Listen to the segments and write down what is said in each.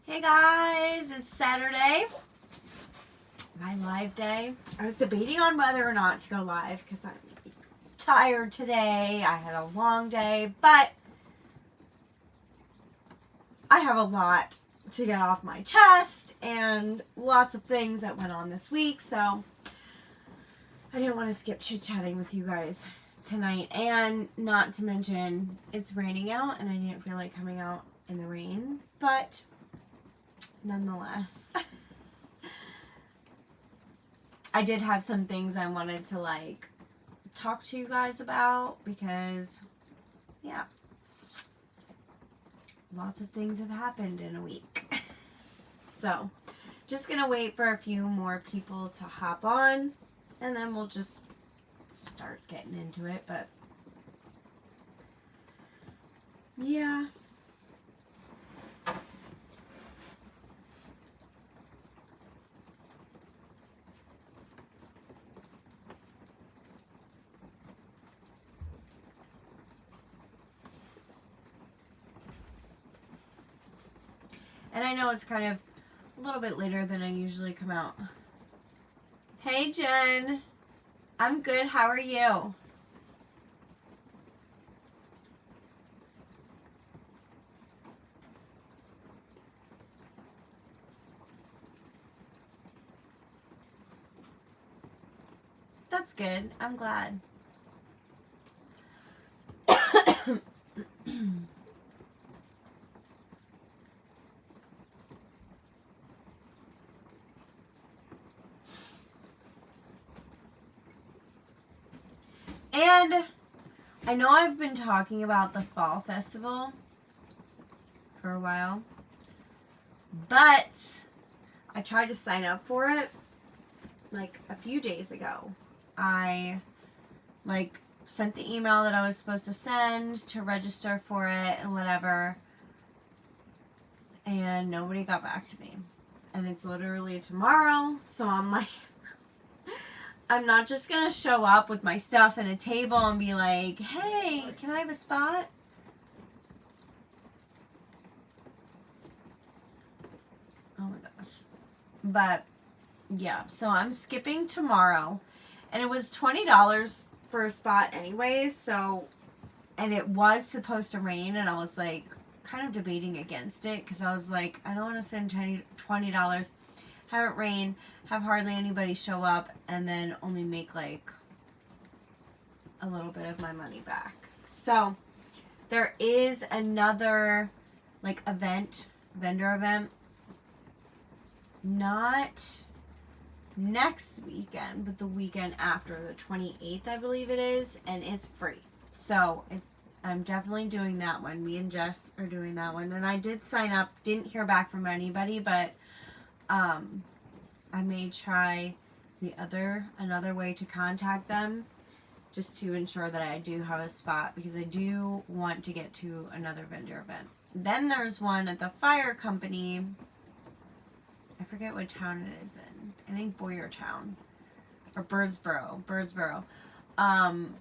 Hey guys, it's Saturday, my live day. I was debating on whether or not to go live because I'm tired today. I had a long day, but I have a lot to get off my chest and lots of things that went on this week, so I didn't want to skip chit-chatting with you guys tonight. And not to mention, it's raining out and I didn't feel like coming out in the rain, but nonetheless, I did have some things I wanted to talk to you guys about because, yeah, lots of things have happened in a week. So, just gonna wait for a few more people to hop on and then we'll just start getting into it. But yeah. And I know it's kind of a little bit later than I usually come out. Hey Jen, I'm good, how are you? That's good, I'm glad. And I know I've been talking about the fall festival for a while, but I tried to sign up for it like a few days ago. I sent the email that I was supposed to send to register for it and whatever, and nobody got back to me. And it's literally tomorrow, so I'm like, I'm not just gonna show up with my stuff and a table and be like, hey, can I have a spot? Oh my gosh. But yeah, so I'm skipping tomorrow. And it was $20 for a spot anyways, so, and it was supposed to rain, and I was like kind of debating against it because I was like, I don't want to spend $20, have it rain, have hardly anybody show up, and then only make like a little bit of my money back. So there is another vendor event, not next weekend, but the weekend after, the 28th, I believe it is, and it's free. So I'm definitely doing that one. Me and Jess are doing that one, and I did sign up. Didn't hear back from anybody, but I may try another way to contact them just to ensure that I do have a spot, because I do want to get to another vendor event. Then there's one at the fire company. I forget what town it is in. I think Boyertown or Birdsboro. On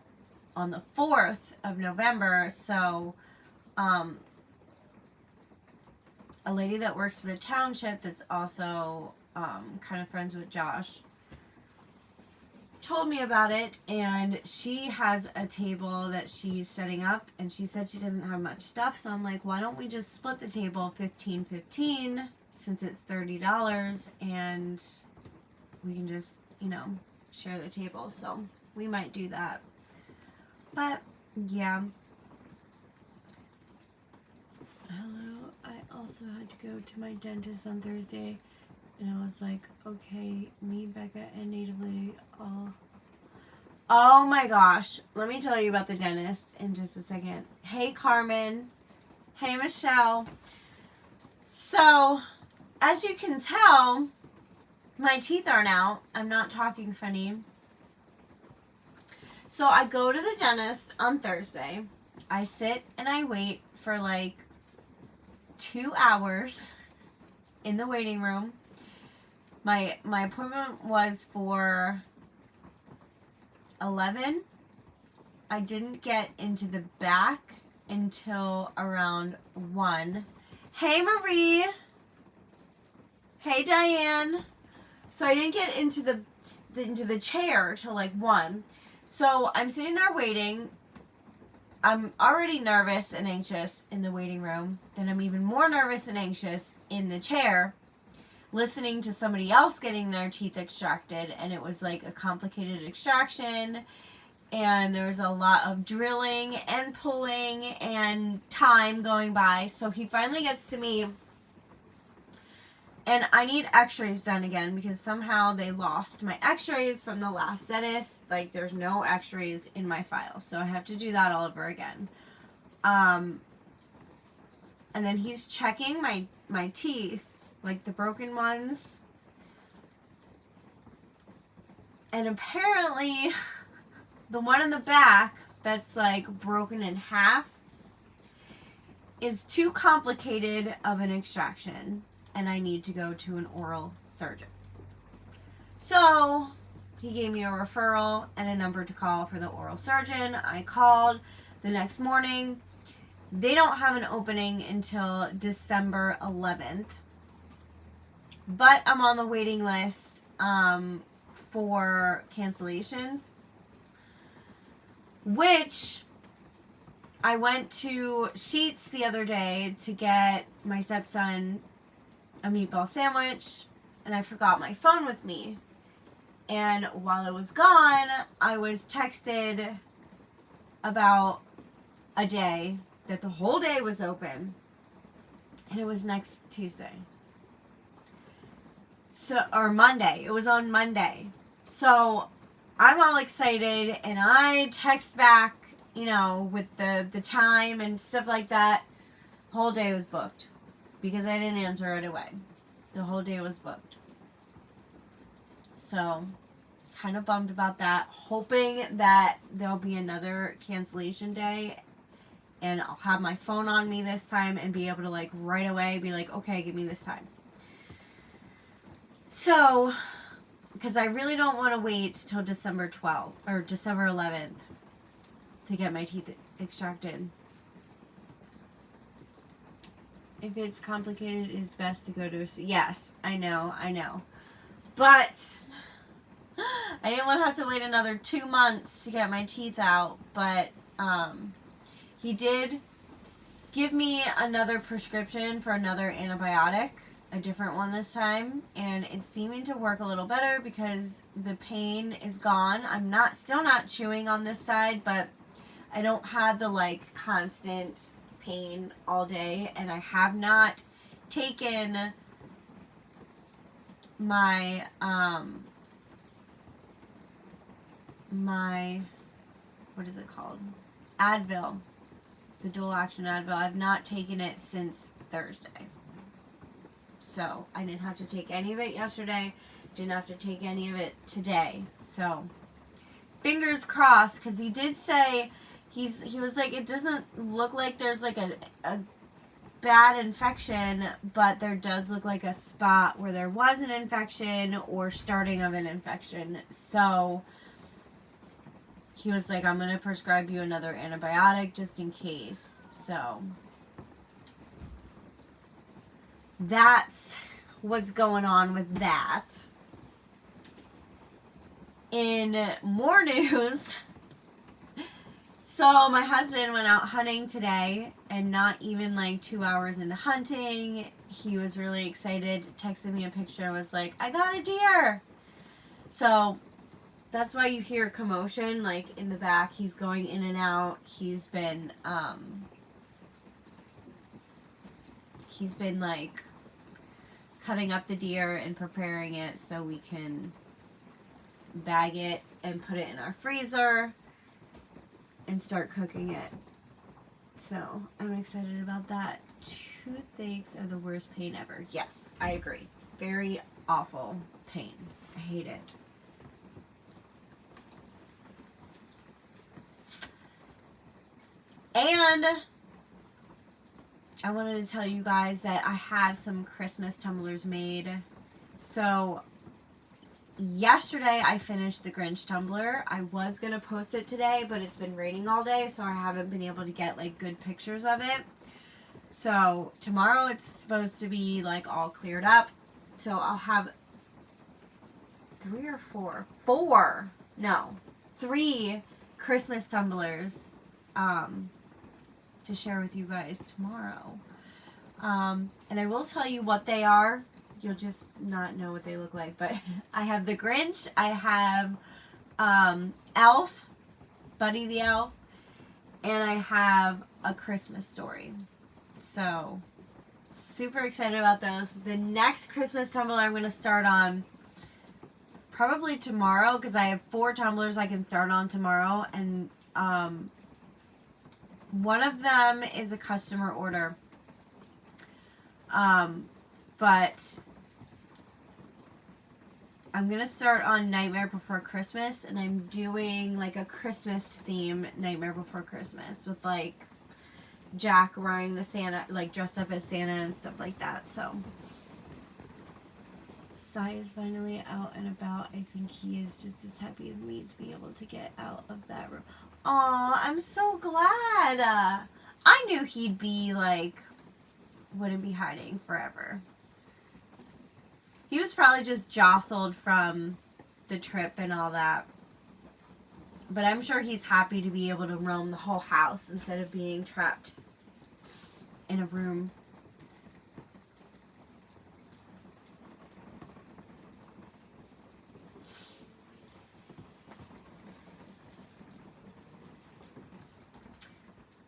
the 4th of November. So, a lady that works for the township that's also kind of friends with Josh told me about it, and she has a table that she's setting up, and she said she doesn't have much stuff, so I'm like, why don't we just split the table 15-15 since it's $30, and we can just, share the table. So we might do that. But yeah. Hello, I also had to go to my dentist on Thursday, and I was like, okay, me, Becca, and Native Lady all. Oh my gosh. Let me tell you about the dentist in just a second. Hey, Carmen. Hey, Michelle. So, as you can tell, my teeth aren't out. I'm not talking funny. So, I go to the dentist on Thursday. I sit and I wait for 2 hours in the waiting room. My appointment was for 11. I didn't get into the back until around 1. Hey, Marie. Hey, Diane. So I didn't get into the chair till like 1. So I'm sitting there waiting. I'm already nervous and anxious in the waiting room. Then I'm even more nervous and anxious in the chair, listening to somebody else getting their teeth extracted. And it was like a complicated extraction. And there was a lot of drilling and pulling and time going by. So he finally gets to me. And I need x-rays done again because somehow they lost my x-rays from the last dentist. Like, there's no x-rays in my file. So I have to do that all over again. And then he's checking my teeth, like the broken ones. And apparently, the one in the back that's like broken in half is too complicated of an extraction. And I need to go to an oral surgeon. So he gave me a referral and a number to call for the oral surgeon. I called the next morning. They don't have an opening until December 11th. But I'm on the waiting list for cancellations. Which I went to Sheetz the other day to get my stepson a meatball sandwich, and I forgot my phone with me. And while I was gone, I was texted about a day that the whole day was open, and it was next Tuesday. So, or Monday. It was on Monday. So I'm all excited, and I text back, you know, with the time and stuff like that. Whole day was booked. Because I didn't answer right away. The whole day was booked. So, kind of bummed about that. Hoping that there'll be another cancellation day. And I'll have my phone on me this time and be able to, like, right away be like, okay, give me this time. So, because I really don't want to wait till December 12th or December 11th to get my teeth extracted. If it's complicated, it's best to go to a... Yes, I know. But I didn't want to have to wait another 2 months to get my teeth out. But he did give me another prescription for another antibiotic, a different one this time. And it's seeming to work a little better because the pain is gone. I'm still not chewing on this side, but I don't have the, like, constant pain all day, and I have not taken my what is it called? Advil, the dual action Advil. I've not taken it since Thursday. So I didn't have to take any of it yesterday, didn't have to take any of it today. So fingers crossed, because he did say he was like, it doesn't look like there's like a bad infection, but there does look like a spot where there was an infection or starting of an infection. So he was like, I'm going to prescribe you another antibiotic just in case. So that's what's going on with that. In more news, so my husband went out hunting today, and not even like 2 hours into hunting, he was really excited, texted me a picture, was like, I got a deer. So that's why you hear commotion, like in the back. He's going in and out. He's been like cutting up the deer and preparing it so we can bag it and put it in our freezer and start cooking it. So I'm excited about that. Toothaches are the worst pain ever. Yes, I agree. Very awful pain. I hate it. And I wanted to tell you guys that I have some Christmas tumblers made. So yesterday I finished the Grinch tumbler. I was going to post it today, but it's been raining all day, so I haven't been able to get like good pictures of it. So tomorrow it's supposed to be like all cleared up So I'll have 3 Christmas tumblers to share with you guys tomorrow. And I will tell you what they are. You'll just not know what they look like. But I have the Grinch. I have Elf, Buddy the Elf. And I have A Christmas Story. So, super excited about those. The next Christmas tumbler I'm going to start on probably tomorrow, because I have 4 tumblers I can start on tomorrow. And one of them is a customer order. But I'm going to start on Nightmare Before Christmas, and I'm doing like a Christmas theme Nightmare Before Christmas with like Jack wearing the Santa, like dressed up as Santa and stuff like that. So Sai is finally out and about. I think he is just as happy as me to be able to get out of that room. Aw, I'm so glad. I knew he'd be like, wouldn't be hiding forever. He was probably just jostled from the trip and all that. But I'm sure he's happy to be able to roam the whole house instead of being trapped in a room.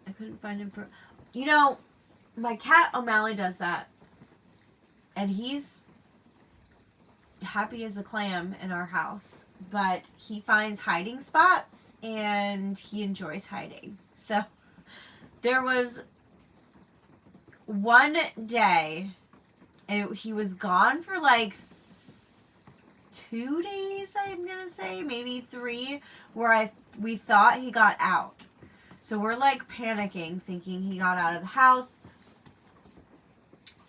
I couldn't find him for... You know, my cat O'Malley does that. And he's happy as a clam in our house. But he finds hiding spots and he enjoys hiding. So there was one day and he was gone for like 2 days, I'm gonna say, maybe 3, where we thought he got out. So we're like panicking, thinking he got out of the house.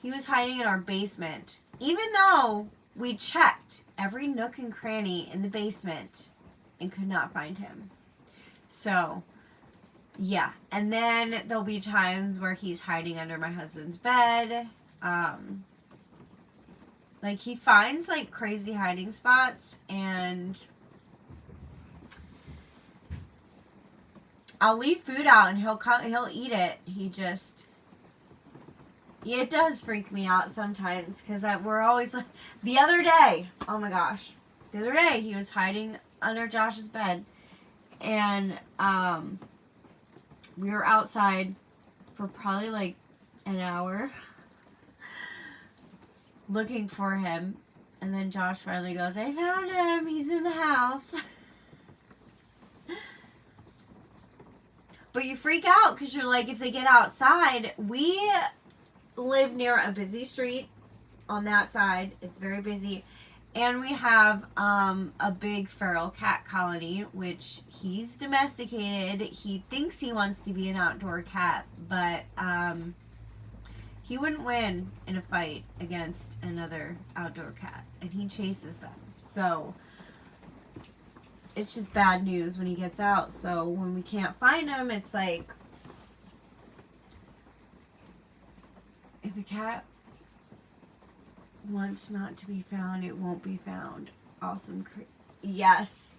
He was hiding in our basement, even though we checked every nook and cranny in the basement and could not find him. So, yeah. And then there'll be times where he's hiding under my husband's bed. Like, he finds, like, crazy hiding spots, and I'll leave food out, and he'll eat it. It does freak me out sometimes, because we're always like, the other day, oh my gosh, the other day he was hiding under Josh's bed, and we were outside for probably like an hour looking for him, and then Josh finally goes, I found him, he's in the house. But you freak out, because you're like, if they get outside, we live near a busy street on that side. It's very busy. And we have a big feral cat colony, which he's domesticated. He thinks he wants to be an outdoor cat, but he wouldn't win in a fight against another outdoor cat, and he chases them. So it's just bad news when he gets out. So when we can't find him, it's like, if a cat wants not to be found, it won't be found. Awesome. Yes,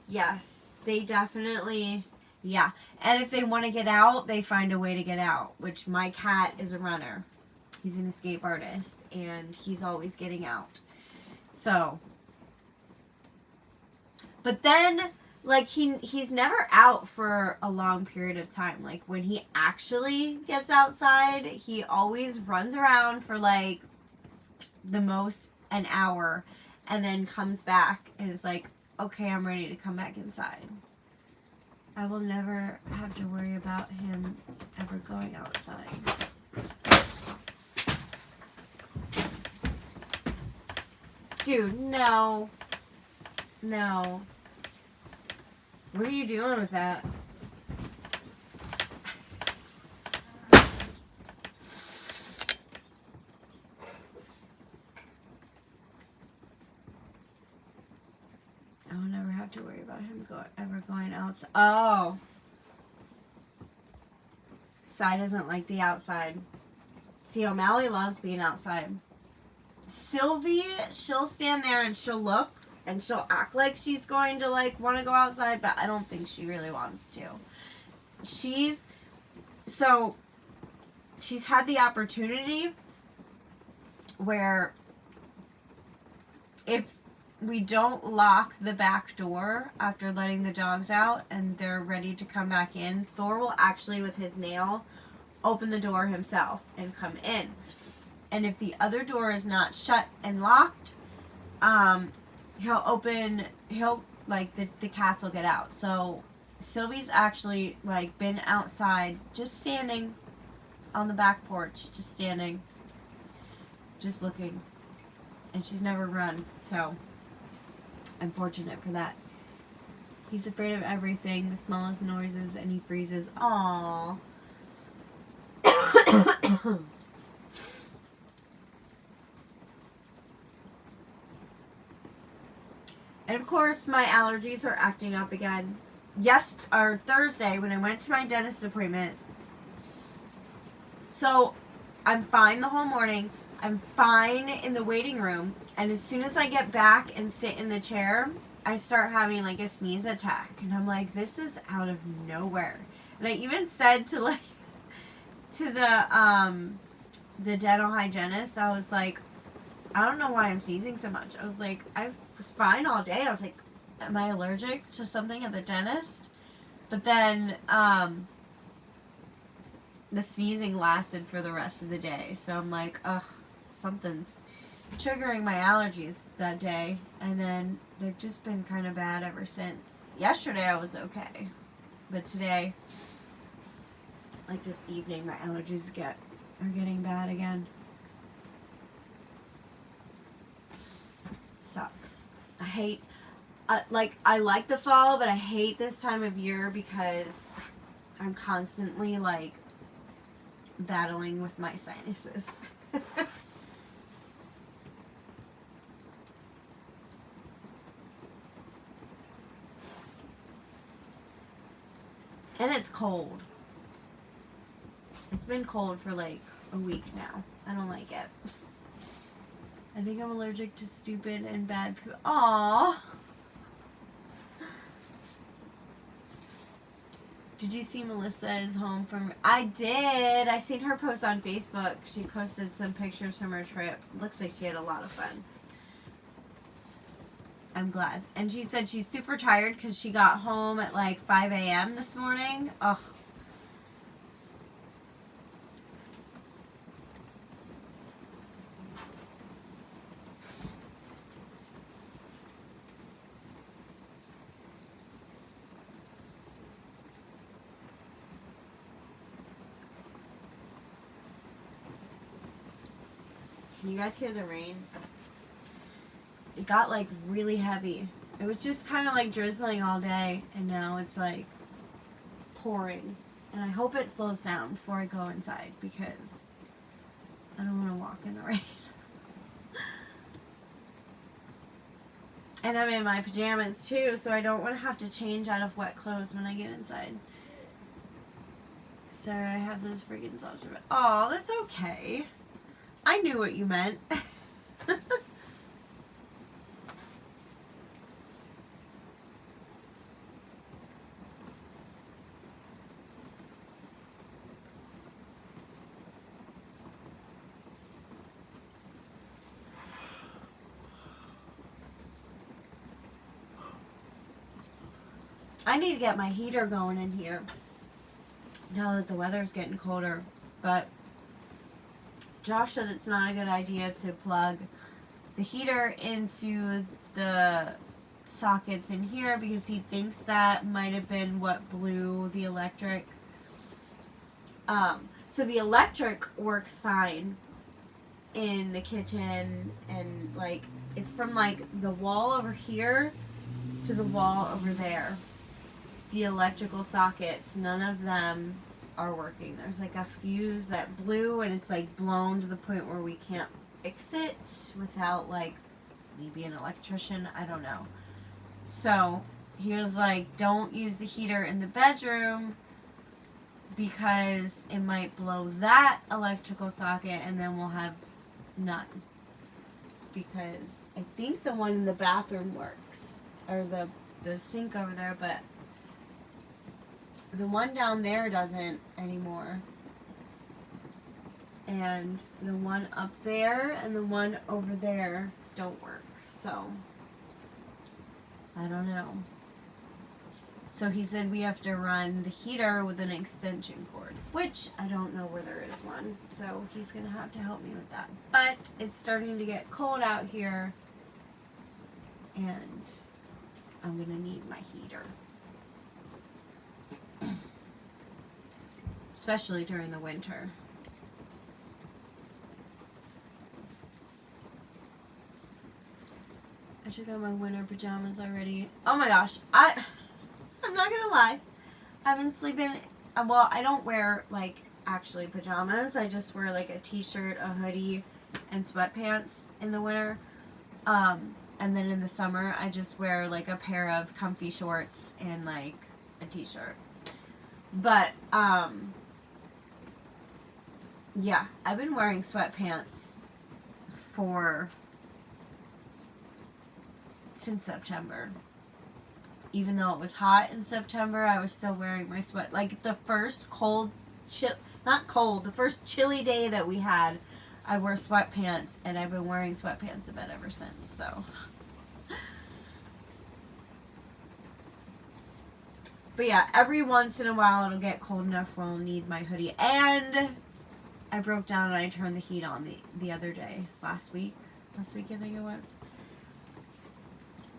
they definitely, yeah. And if they want to get out, they find a way to get out, which my cat is a runner. He's an escape artist, and he's always getting out. So, but then, like, he's never out for a long period of time. Like, when he actually gets outside, he always runs around for, like, the most an hour, and then comes back and is like, okay, I'm ready to come back inside. I will never have to worry about him ever going outside. Dude, no. No. What are you doing with that? I will never have to worry about him ever going outside. Oh. Sai doesn't like the outside. See, O'Malley loves being outside. Sylvie, she'll stand there and she'll look and she'll act like she's going to like want to go outside, but I don't think she really wants to. She's had the opportunity where if we don't lock the back door after letting the dogs out and they're ready to come back in, Thor will actually with his nail open the door himself and come in. And if the other door is not shut and locked, he'll like the cats will get out. So Sylvie's actually like been outside just standing on the back porch, just standing, just looking, and she's never run. So I'm fortunate for that. He's afraid of everything, the smallest noises, and he freezes. Aww. And of course, my allergies are acting up again. Thursday when I went to my dentist appointment. So I'm fine the whole morning. I'm fine in the waiting room. And as soon as I get back and sit in the chair, I start having like a sneeze attack. And I'm like, this is out of nowhere. And I even said to the dental hygienist, I was like, I don't know why I'm sneezing so much. I was like, I was fine all day. I was like, am I allergic to something at the dentist? But then the sneezing lasted for the rest of the day. So I'm like, ugh, something's triggering my allergies that day. And then they've just been kind of bad ever since. Yesterday I was okay. But today, like this evening, my allergies are getting bad again. Sucks. I hate, I like the fall, but I hate this time of year because I'm constantly like battling with my sinuses. And it's cold. It's been cold for like a week now. I don't like it. I think I'm allergic to stupid and bad poop. Aww. Did you see Melissa is home from... I did. I seen her post on Facebook. She posted some pictures from her trip. Looks like she had a lot of fun. I'm glad. And she said she's super tired because she got home at like 5 a.m. this morning. Ugh. Can you guys hear the rain? It got like really heavy. It was just kind of like drizzling all day, and now it's like pouring. And I hope it slows down before I go inside because I don't want to walk in the rain. And I'm in my pajamas too, so I don't want to have to change out of wet clothes when I get inside. So I have those freaking socks. Oh, that's okay. I knew what you meant. I need to get my heater going in here now that the weather's getting colder, but Josh said it's not a good idea to plug the heater into the sockets in here because he thinks that might have been what blew the electric. So the electric works fine in the kitchen, and like it's from like the wall over here to the wall over there. The electrical sockets, none of them are working. There's like a fuse that blew, and it's like blown to the point where we can't fix it without like me being an electrician. I don't know. So he was like, don't use the heater in the bedroom because it might blow that electrical socket and then we'll have none. because I think the one in the bathroom works, or the sink over there, but the one down there doesn't anymore. And the one up there and the one over there don't work. So, I don't know. So he said we have to run the heater with an extension cord, which I don't know where there is one. So he's going to have to help me with that. But it's starting to get cold out here, and I'm going to need my heater. Especially during the winter. I took out my winter pajamas already. Oh my gosh. I'm not gonna lie. I've been sleeping. Well, I don't wear like actually pajamas. I just wear like a t-shirt, a hoodie, and sweatpants in the winter. And then in the summer, I just wear like a pair of comfy shorts and like a t-shirt. But yeah, I've been wearing sweatpants since September. Even though it was hot in September, I was still wearing my sweat. Like the first the first chilly day that we had, I wore sweatpants, and I've been wearing sweatpants to bed ever since, so. But yeah, every once in a while it'll get cold enough where I'll need my hoodie. And I broke down and I turned the heat on the other day, last week I think it was.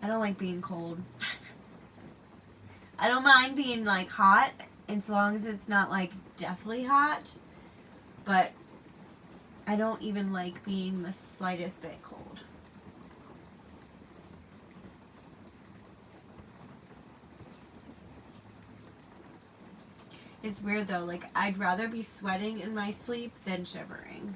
I don't like being cold. I don't mind being like hot, as long as it's not like deathly hot, but I don't even like being the slightest bit cold. It's weird though, like I'd rather be sweating in my sleep than shivering.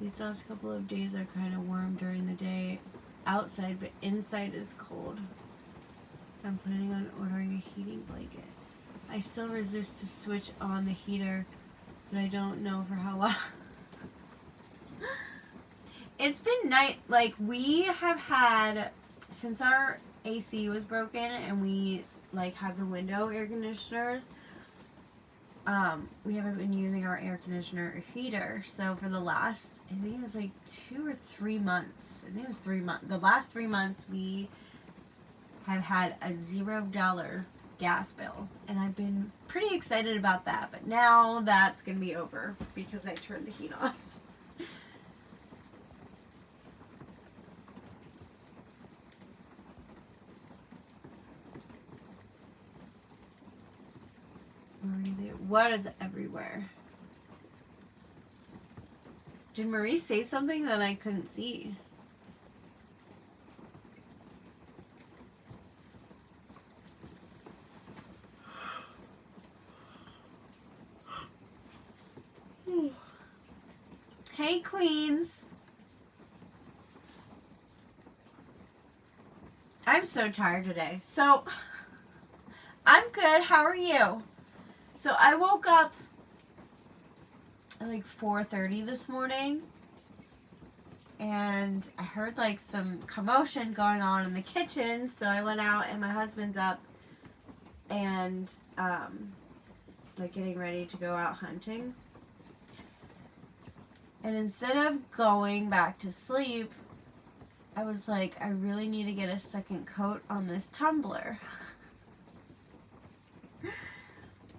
These last couple of days are kind of warm during the day outside, but inside is cold. I'm planning on ordering a heating blanket. I still resist to switch on the heater, but I don't know for how long. It's been like we have had, since our AC was broken and we like have the window air conditioners, we haven't been using our air conditioner or heater. So for the last, I think it was like 2 or 3 months. I think it was 3 months. The last 3 months we have had a $0 gas bill. And I've been pretty excited about that. But now that's going to be over because I turned the heat on. What is everywhere? Did Marie say something that I couldn't see? Hey, Queens. I'm so tired today. So, I'm good. How are you? So I woke up at like 4:30 this morning, and I heard like some commotion going on in the kitchen, so I went out and my husband's up and like getting ready to go out hunting. And instead of going back to sleep, I was like, I really need to get a second coat on this tumbler.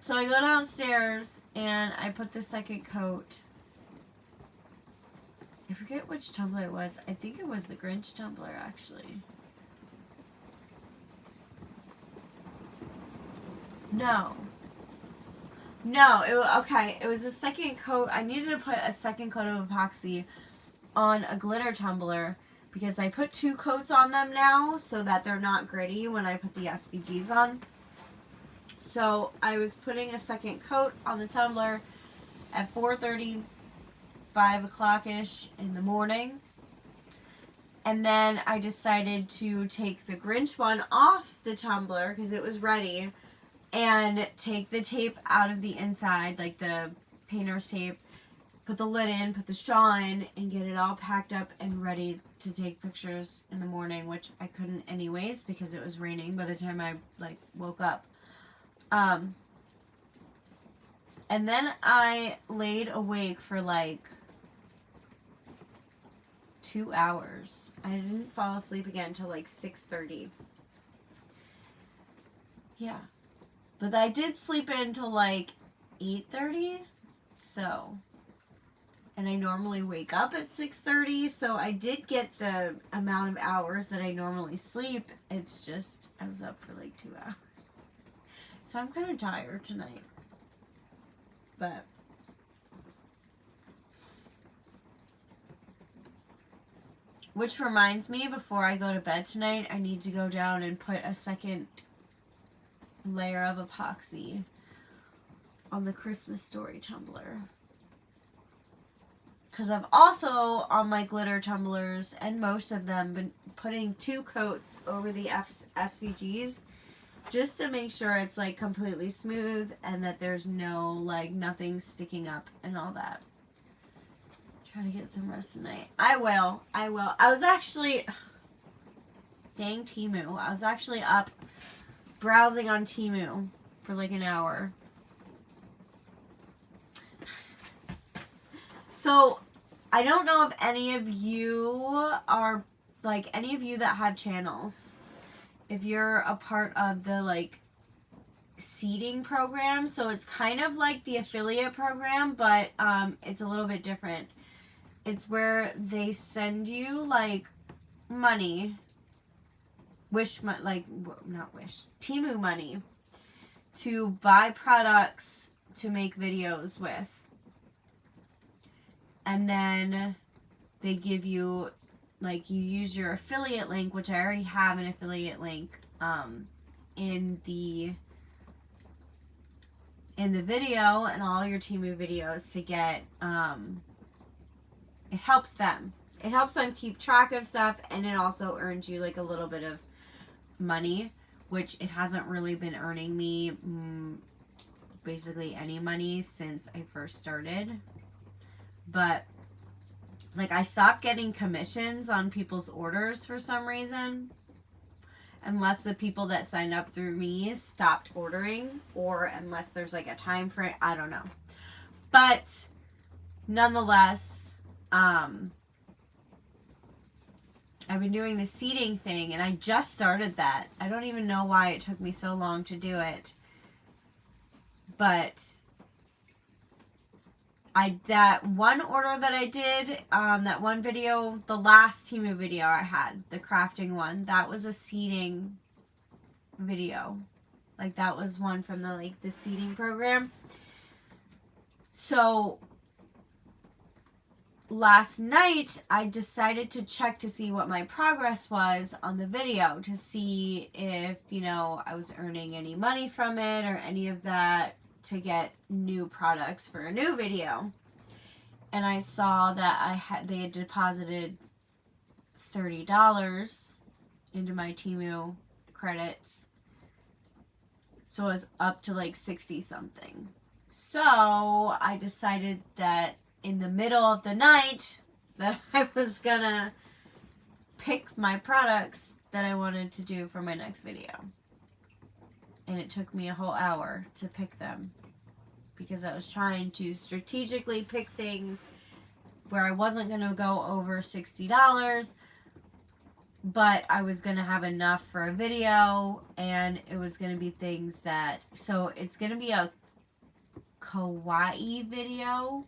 So I go downstairs and I put the second coat. I forget which tumbler it was. I think it was the Grinch tumbler, actually. No. Okay, it was a second coat. I needed to put a second coat of epoxy on a glitter tumbler because I put 2 coats on them now so that they're not gritty when I put the SVGs on. So I was putting a second coat on the tumbler at 4:30, 5 o'clock-ish in the morning. And then I decided to take the Grinch one off the tumbler because it was ready, and take the tape out of the inside, like the painter's tape, put the lid in, put the straw in, and get it all packed up and ready to take pictures in the morning, which I couldn't anyways because it was raining by the time I like woke up. And then I laid awake for like 2 hours. I didn't fall asleep again until like 6:30. Yeah. But I did sleep until like 8:30. So, and I normally wake up at 6:30, so I did get the amount of hours that I normally sleep. It's just I was up for like 2 hours. So I'm kind of tired tonight. But which reminds me, before I go to bed tonight, I need to go down and put a second layer of epoxy on the Christmas Story tumbler. Because I've also, on my glitter tumblers, and most of them, been putting 2 coats over the SVGs just to make sure it's like completely smooth and that there's no, like, nothing sticking up and all that. Try to get some rest tonight. I will. I was actually, dang Temu. I was actually up browsing on Temu for like an hour. So, I don't know if any of you are, like, any of you that have channels, if you're a part of the, like, seeding program. So, it's kind of like the affiliate program, but it's a little bit different. It's where they send you, like, money, Temu money, to buy products to make videos with. And then they give you, like, you use your affiliate link, which I already have an affiliate link in the video and all your Temu videos to get, it helps them. It helps them keep track of stuff, and it also earns you, like, a little bit of money, which it hasn't really been earning me basically any money since I first started. But, like, I stopped getting commissions on people's orders for some reason. Unless the people that signed up through me stopped ordering. Or unless there's, like, a time frame. I don't know. But, nonetheless, I've been doing the seeding thing. And I just started that. I don't even know why it took me so long to do it. But that one order that I did, that one video, the last Temu video I had, the crafting one, that was a seeding video. Like, that was one from the seeding program. So, last night, I decided to check to see what my progress was on the video, to see if, I was earning any money from it or any of that, to get new products for a new video. And I saw that they had deposited $30 into my Temu credits. So it was up to like 60 something. So I decided that in the middle of the night that I was gonna pick my products that I wanted to do for my next video. And it took me a whole hour to pick them because I was trying to strategically pick things where I wasn't going to go over $60, but I was going to have enough for a video, and it was going to be things that, so it's going to be a kawaii video,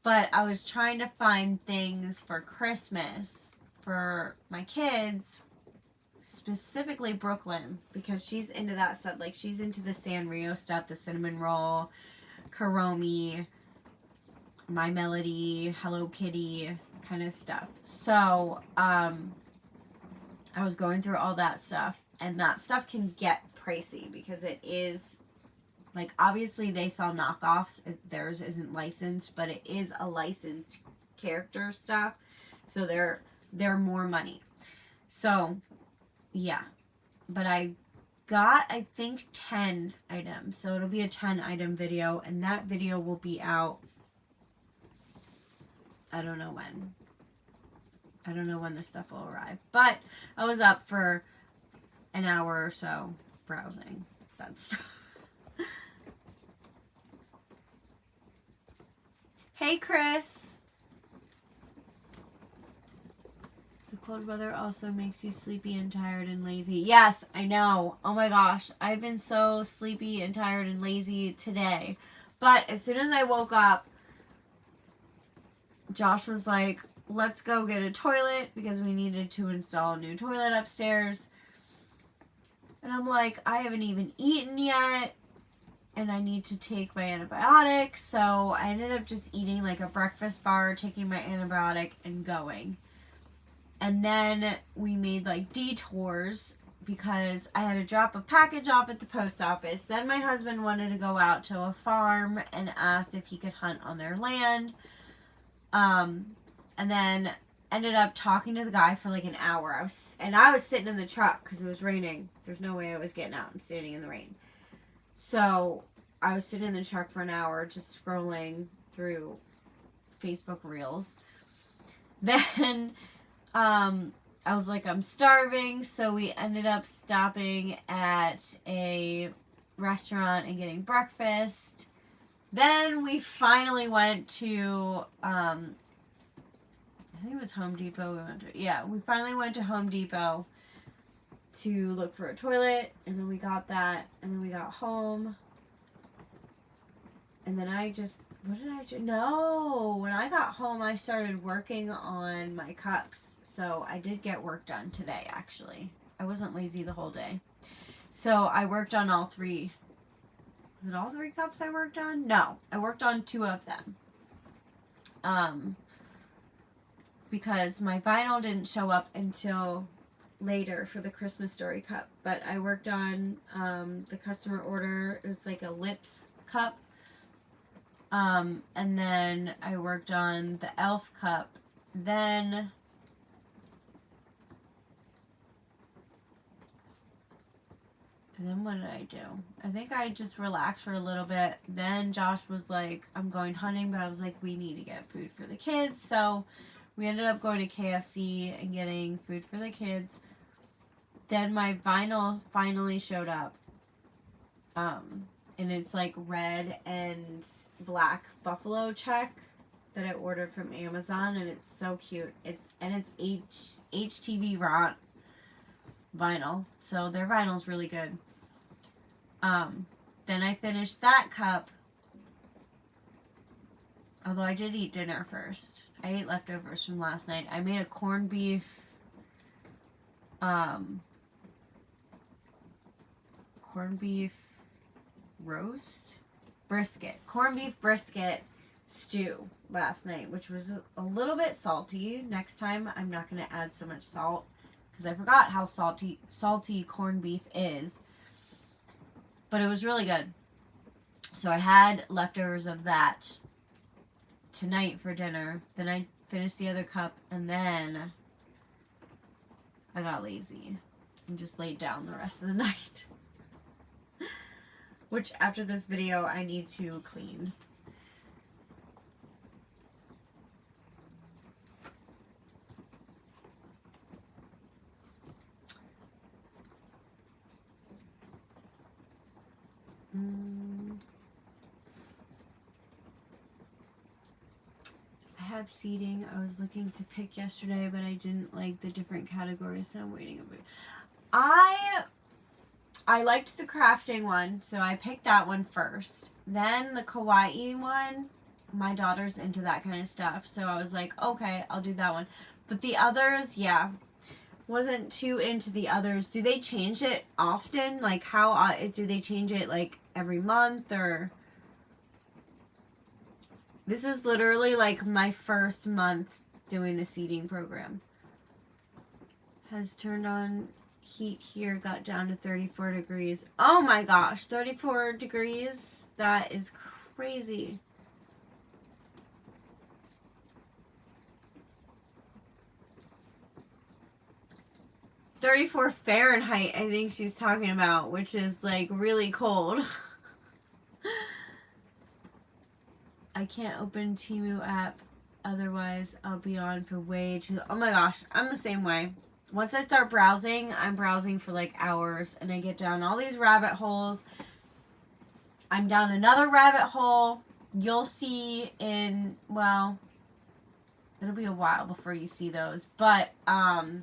but I was trying to find things for Christmas for my kids, specifically Brooklyn, because she's into that stuff. Like, she's into the Sanrio stuff, the cinnamon roll, Kuromi, My Melody, Hello Kitty kind of stuff. So, I was going through all that stuff, and that stuff can get pricey because it is, like, obviously they sell knockoffs. Theirs isn't licensed, but it is a licensed character stuff. So they're more money. So, yeah, but I got, I think, 10 items. So it'll be a 10 item video, and that video will be out, I don't know when. I don't know when this stuff will arrive. But I was up for an hour or so browsing that stuff. Hey, Chris. The cold weather also makes you sleepy and tired and lazy. Yes, I know. Oh my gosh. I've been so sleepy and tired and lazy today. But as soon as I woke up, Josh was like, let's go get a toilet because we needed to install a new toilet upstairs. And I'm like, I haven't even eaten yet. And I need to take my antibiotics. So I ended up just eating like a breakfast bar, taking my antibiotic, and going. And then we made like detours because I had to drop a package off at the post office. Then my husband wanted to go out to a farm and asked if he could hunt on their land. And then ended up talking to the guy for like an hour. I was sitting in the truck because it was raining. There's no way I was getting out and standing in the rain. So I was sitting in the truck for an hour just scrolling through Facebook Reels. Then I was like, I'm starving. So we ended up stopping at a restaurant and getting breakfast. Then we finally went to, I think it was Home Depot. We finally went to Home Depot to look for a toilet, and then we got that, and then we got home, and then what did I do? No, when I got home, I started working on my cups, so I did get work done today, actually. I wasn't lazy the whole day. So I worked on all 3. Was it all 3 cups I worked on? No, I worked on 2 of them. Because my vinyl didn't show up until later for the Christmas Story cup, but I worked on the customer order. It was like a lips cup, and then I worked on the elf cup. Then what did I do? I think I just relaxed for a little bit. Then Josh was like, I'm going hunting, but I was like, we need to get food for the kids. So we ended up going to KFC and getting food for the kids. Then my vinyl finally showed up. And it's like red and black buffalo check that I ordered from Amazon, and it's so cute. It's HTV Ront vinyl. So their vinyl's really good. Then I finished that cup. Although I did eat dinner first. I ate leftovers from last night. I made a corned beef roast? Corned beef brisket stew last night, which was a little bit salty. Next time, I'm not going to add so much salt because I forgot how salty corned beef is. But it was really good. So I had leftovers of that tonight for dinner. Then I finished the other cup, and then I got lazy and just laid down the rest of the night. Which, after this video, I need to clean. I have seating. I was looking to pick yesterday, but I didn't like the different categories, so I'm waiting a bit. I liked the crafting one, so I picked that one first. Then the kawaii one, my daughter's into that kind of stuff, so I was like, okay, I'll do that one. But the others, yeah, wasn't too into the others. Do they change it often? Like, how do they change it, like, every month, or? This is literally, like, my first month doing the seating program. Has turned on heat here, got down to 34 degrees. Oh my gosh, 34 degrees? That is crazy. 34 Fahrenheit, I think she's talking about, which is like really cold. I can't open Temu app, otherwise I'll be on for way too long. Oh my gosh, I'm the same way. Once I start browsing, I'm browsing for like hours, and I get down all these rabbit holes. I'm down another rabbit hole. You'll see in, well, it'll be a while before you see those, but I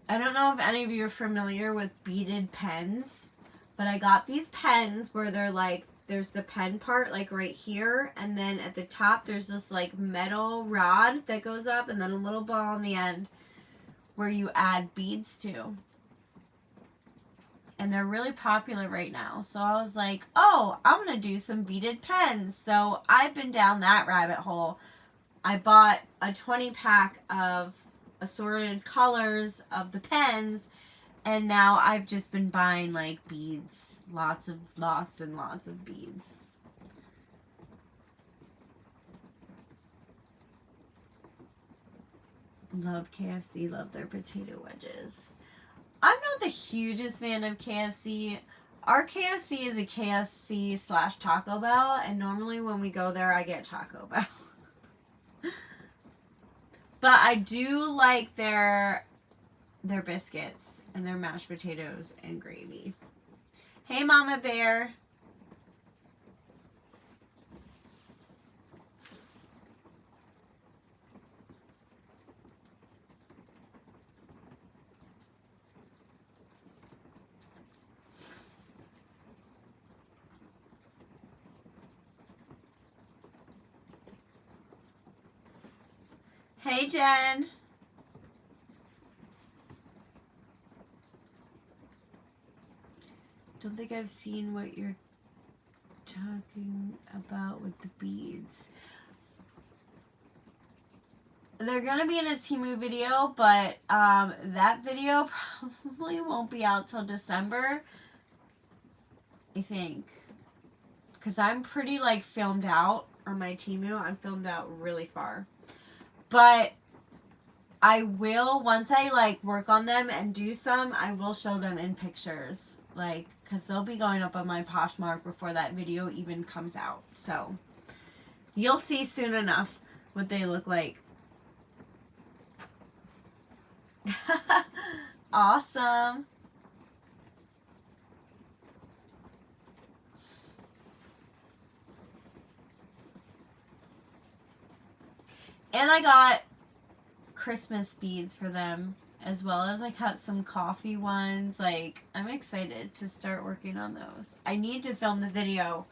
don't know if any of you are familiar with beaded pens, but I got these pens where they're like, there's the pen part like right here, and then at the top there's this like metal rod that goes up, and then a little ball on the end where you add beads to. And they're really popular right now. So I was like, oh, I'm going to do some beaded pens. So I've been down that rabbit hole. I bought a 20 pack of assorted colors of the pens, and now I've just been buying like beads. Lots and lots of beads. Love KFC, love their potato wedges. I'm not the hugest fan of KFC. Our KFC is a KFC / Taco Bell, and normally when we go there, I get Taco Bell. But I do like their biscuits and their mashed potatoes and gravy. Hey, Mama Bear. Hey, Jen. Don't think I've seen what you're talking about with the beads. They're going to be in a Temu video, but that video probably won't be out till December, I think. Because I'm pretty, like, filmed out on my Temu. I'm filmed out really far. But I will, once I, like, work on them and do some, I will show them in pictures. Like, because they'll be going up on my Poshmark before that video even comes out. So, you'll see soon enough what they look like. Awesome. And I got Christmas beads for them, as well as I got some coffee ones. Like, I'm excited to start working on those. I need to film the video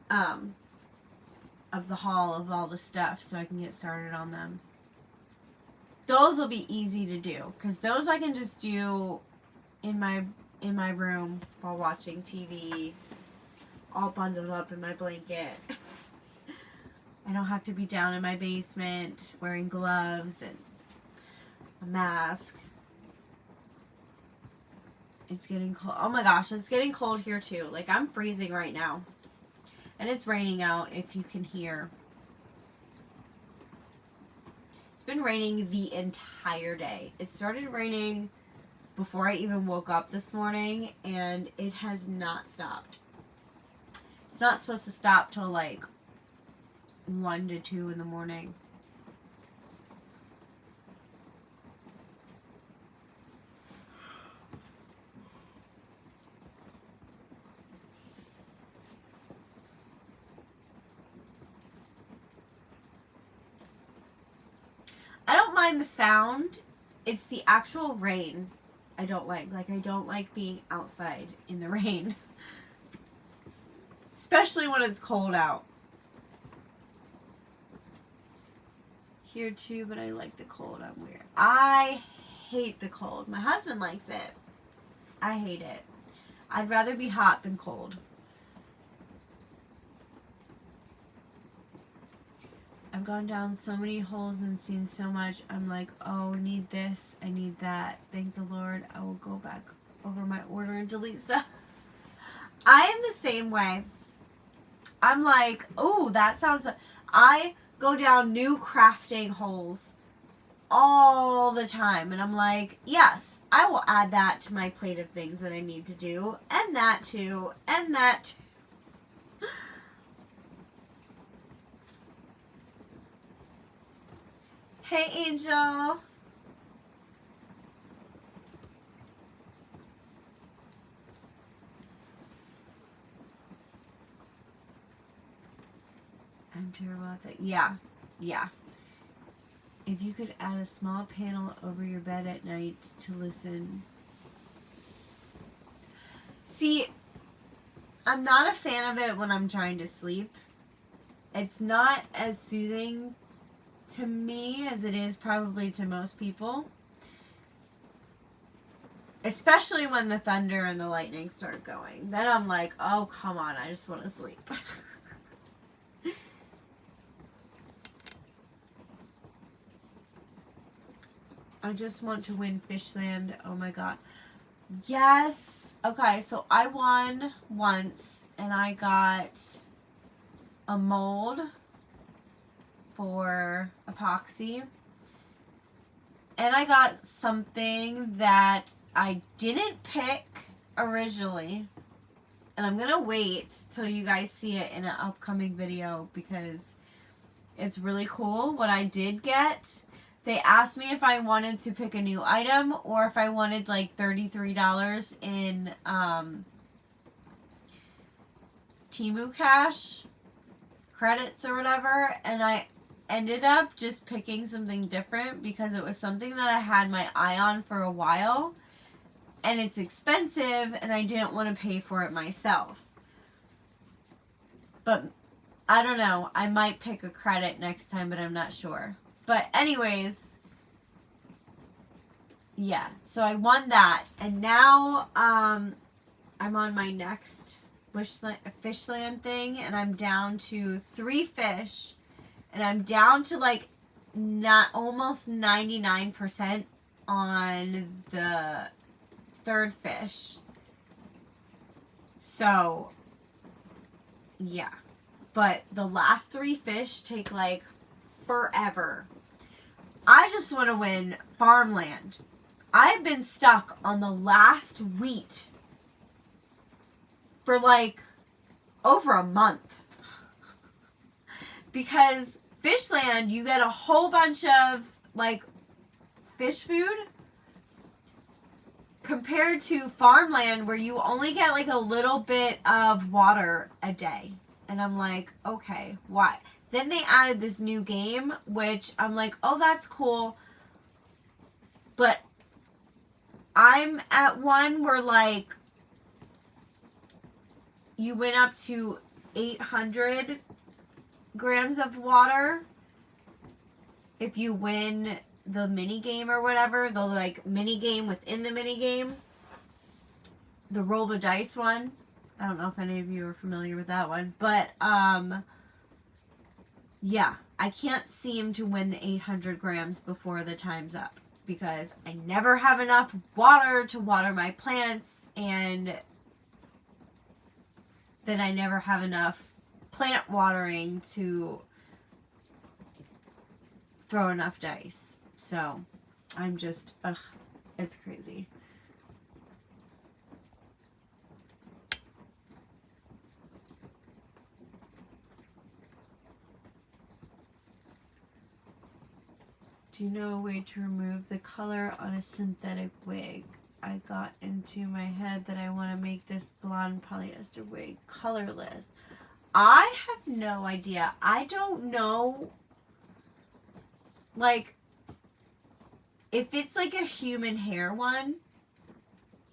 of the haul of all the stuff so I can get started on them. Those will be easy to do, because those I can just do in my room while watching TV, all bundled up in my blanket. I don't have to be down in my basement wearing gloves and a mask. It's getting cold. Oh my gosh, it's getting cold here too. Like, I'm freezing right now. And it's raining out, if you can hear. It's been raining the entire day. It started raining before I even woke up this morning, and it has not stopped. It's not supposed to stop till like 1 to 2 in the morning. I don't mind the sound. It's the actual rain I don't like. Like, I don't like being outside in the rain. Especially when it's cold out. Here too, but I like the cold. I'm weird. I hate the cold. My husband likes it. I hate it. I'd rather be hot than cold. I've gone down so many holes and seen so much. I'm like, oh, need this. I need that. Thank the Lord. I will go back over my order and delete stuff. I am the same way. I'm like, oh, that sounds fun. I go down new crafting holes all the time. And I'm like, yes, I will add that to my plate of things that I need to do. And that too. And that too. Hey, Angel. I'm terrible at that. Yeah. Yeah. If you could add a small panel over your bed at night to listen. See, I'm not a fan of it when I'm trying to sleep. It's not as soothing to me as it is probably to most people. Especially when the thunder and the lightning start going. Then I'm like, oh, come on, I just want to sleep. I just want to win Fishland. Oh my god. Yes. Okay, so I won once and I got a mold for epoxy. And I got something that I didn't pick originally. And I'm going to wait till you guys see it in an upcoming video because it's really cool what I did get. They asked me if I wanted to pick a new item or if I wanted like $33 in Temu Cash credits or whatever. And I ended up just picking something different because it was something that I had my eye on for a while. And it's expensive and I didn't want to pay for it myself. But I don't know. I might pick a credit next time, but I'm not sure. But anyways, yeah, so I won that, and now I'm on my next Fishland thing, and I'm down to 3 fish, and I'm down to like almost 99% on the 3rd fish. So, yeah, but the last 3 fish take like forever. I just want to win farmland. I've been stuck on the last wheat for like over a month. Because Fishland, you get a whole bunch of like fish food compared to farmland where you only get like a little bit of water a day. And I'm like, okay, why? Then they added this new game, which I'm like, oh, that's cool. But I'm at one where, like, you went up to 800 grams of water if you win the mini game or whatever. The, like, mini game within the mini game. The roll the dice one. I don't know if any of you are familiar with that one. But, yeah, I can't seem to win the 800 grams before the time's up because I never have enough water to water my plants, and then I never have enough plant watering to throw enough dice. So I'm just, it's crazy. Do you know a way to remove the color on a synthetic wig? I got into my head that I want to make this blonde polyester wig colorless. I have no idea. I don't know, like, if it's like a human hair one.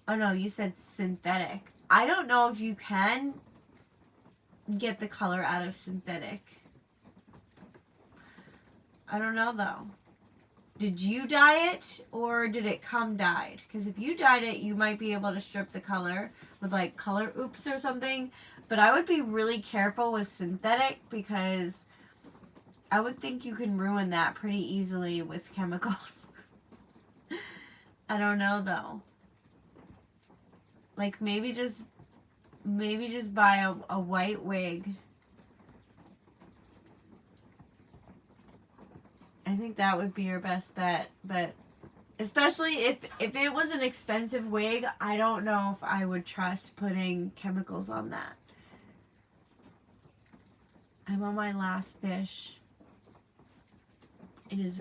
Oh no, you said synthetic. I don't know if you can get the color out of synthetic. I don't know though. Did you dye it or did it come dyed? Because if you dyed it, you might be able to strip the color with like color oops or something. But I would be really careful with synthetic because I would think you can ruin that pretty easily with chemicals. I don't know though. Like maybe just buy a white wig. think that would be your best bet. But especially if it was an expensive wig, I don't know if I would trust putting chemicals on that. I'm on my last fish. It is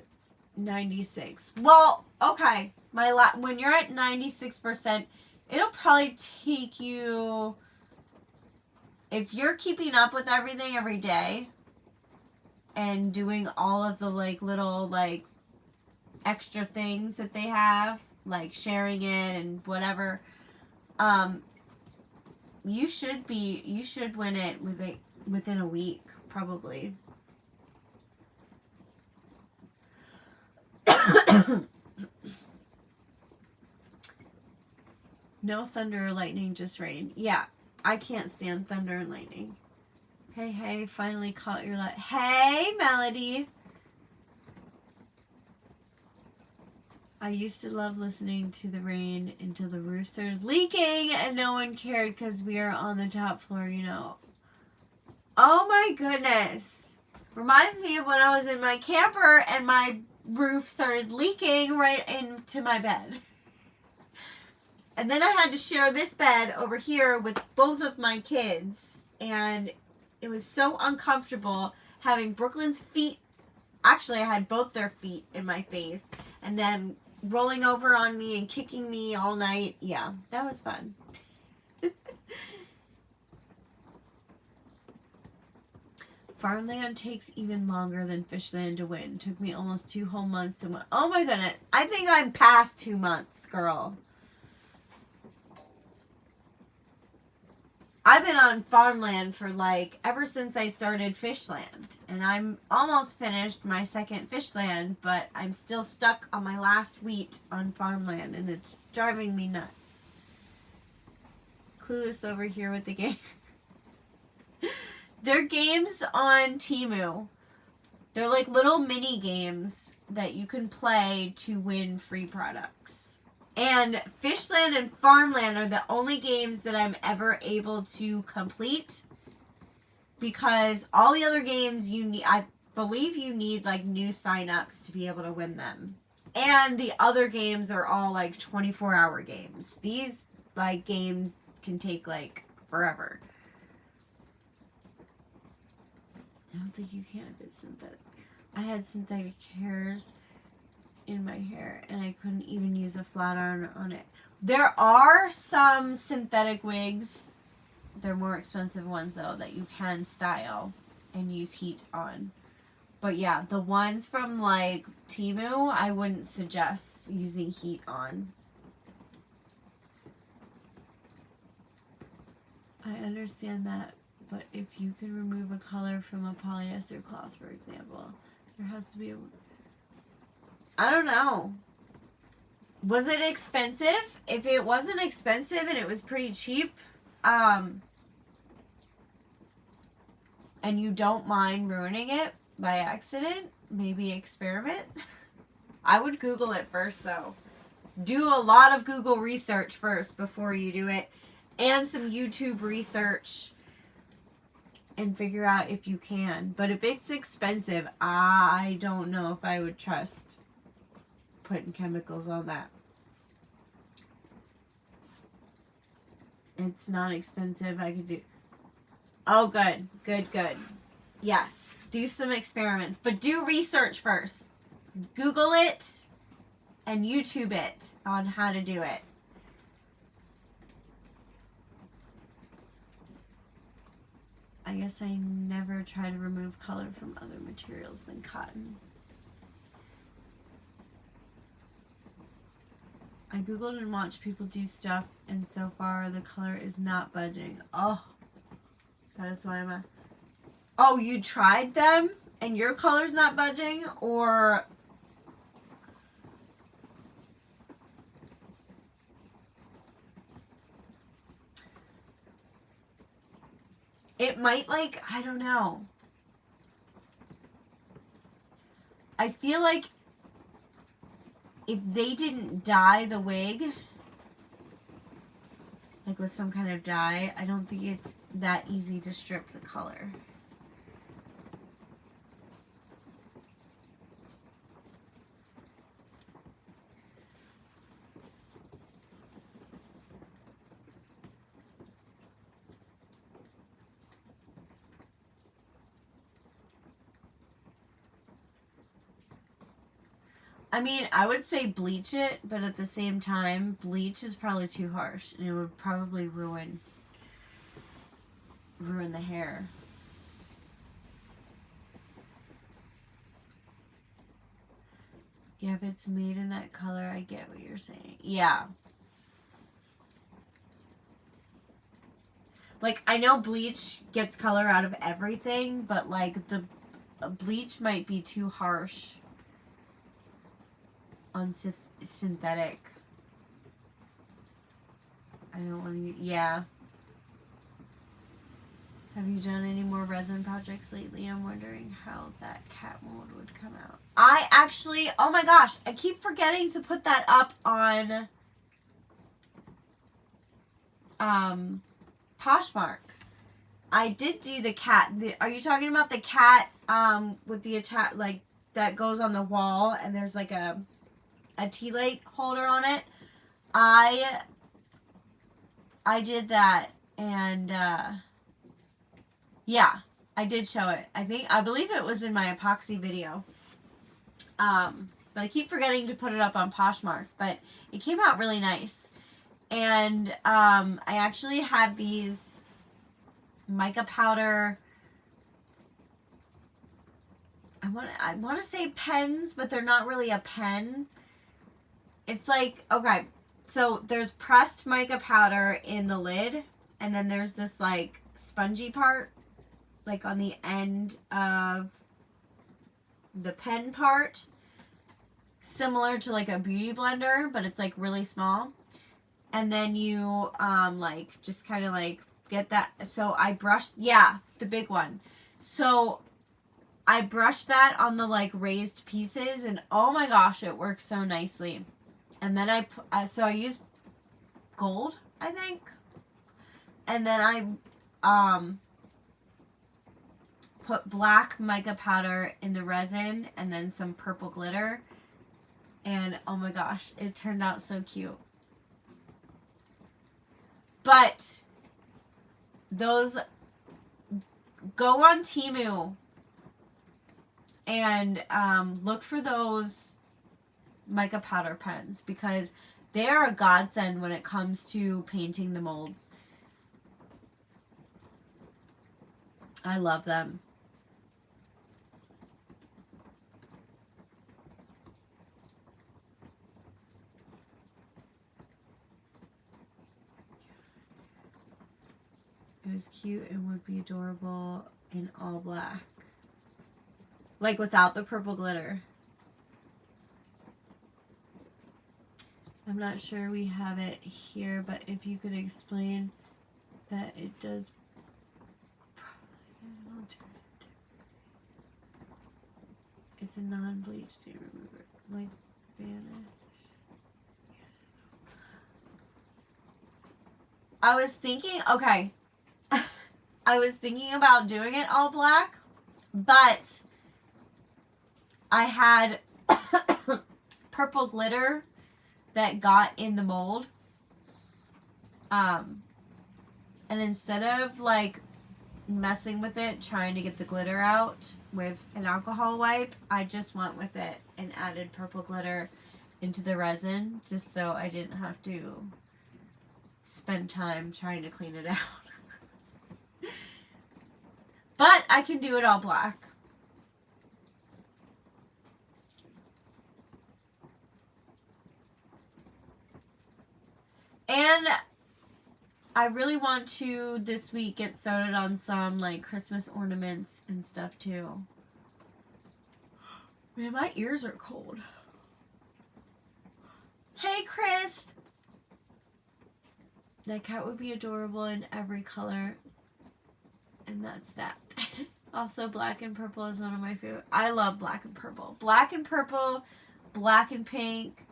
96. Well, okay. When you're at 96%, it'll probably take you, if you're keeping up with everything every day and doing all of the like little like extra things that they have, like sharing it and whatever, you should win it within a week, probably. No thunder or lightning, just rain. Yeah, I can't stand thunder and lightning. Hey, finally caught your light. Hey, Melody. I used to love listening to the rain until the roof started leaking and no one cared because we are on the top floor, you know. Oh my goodness. Reminds me of when I was in my camper and my roof started leaking right into my bed. And then I had to share this bed over here with both of my kids. And it was so uncomfortable having Brooklyn's feet. Actually, I had both their feet in my face. And then rolling over on me and kicking me all night. Yeah, that was fun. Farmland takes even longer than Fishland to win. Took me almost 2 whole months to win. Oh my goodness. I think I'm past 2 months, girl. I've been on Farmland for like ever since I started Fishland. And I'm almost finished my second Fishland, but I'm still stuck on my last wheat on Farmland and it's driving me nuts. Clueless over here with the game. They're games on Temu. They're like little mini games that you can play to win free products. And Fishland and Farmland are the only games that I'm ever able to complete because all the other games I believe you need like new signups to be able to win them. And the other games are all like 24-hour games. These like games can take like forever. I don't think you can if it's synthetic. I had synthetic hairs in my hair and I couldn't even use a flat iron on it. There are some synthetic wigs. They're more expensive ones though that you can style and use heat on. But yeah, the ones from like Temu, I wouldn't suggest using heat on. I understand that. But if you can remove a color from a polyester cloth, for example, there has to be a... I don't know. Was it expensive? If it wasn't expensive and it was pretty cheap, and you don't mind ruining it by accident, maybe experiment. I would Google it first, though. Do a lot of Google research first before you do it, and some YouTube research. And figure out if you can. But if it's expensive, I don't know if I would trust putting chemicals on that. It's not expensive. I could do... Oh, good. Good. Yes. Do some experiments. But do research first. Google it and YouTube it on how to do it. I guess I never try to remove color from other materials than cotton. I googled and watched people do stuff, and so far the color is not budging. Oh, that is why I'm a... Oh, you tried them, and your color's not budging, or... It might, like, I don't know. I feel like if they didn't dye the wig, like with some kind of dye, I don't think it's that easy to strip the color. I mean, I would say bleach it, but at the same time, bleach is probably too harsh, and it would probably ruin the hair. Yeah, if it's made in that color, I get what you're saying. Yeah. Like, I know bleach gets color out of everything, but, like, the bleach might be too harsh on synthetic. I don't want to... Yeah. Have you done any more resin projects lately? I'm wondering how that cat mold would come out. I actually... Oh, my gosh. I keep forgetting to put that up on... Poshmark. I did do the cat. Are you talking about the cat with the like that goes on the wall and there's like a tea light holder on it? I did that, and yeah, I did show it. I believe it was in my epoxy video. But I keep forgetting to put it up on Poshmark, but it came out really nice. And I actually have these mica powder, I want to say pens, but they're not really a pen. It's like, okay, so there's pressed mica powder in the lid, and then there's this like spongy part, like on the end of the pen part, similar to like a beauty blender, but it's like really small. And then you like just kind of like get that. So I brushed, yeah, the big one. So I brushed that on the like raised pieces, and oh my gosh, it works so nicely. And then I used gold, I think. And then I put black mica powder in the resin and then some purple glitter. And oh my gosh, it turned out so cute. But those, go on Temu and look for those mica powder pens, because they are a godsend when it comes to painting the molds. I love them. It was cute and would be adorable in all black. Like without the purple glitter. I'm not sure we have it here, but if you could explain that it does. It's a non-bleach to remove it. Like vanish. I was thinking, okay. I was thinking about doing it all black, but I had purple glitter that got in the mold. And instead of like messing with it, trying to get the glitter out with an alcohol wipe, I just went with it and added purple glitter into the resin, just so I didn't have to spend time trying to clean it out. But I can do it all black. And I really want to this week get started on some like Christmas ornaments and stuff too. Man, my ears are cold. Hey, Chris. That cat would be adorable in every color. And that's that. Also, black and purple is one of my favorite. I love black and purple. Black and purple, black and pink,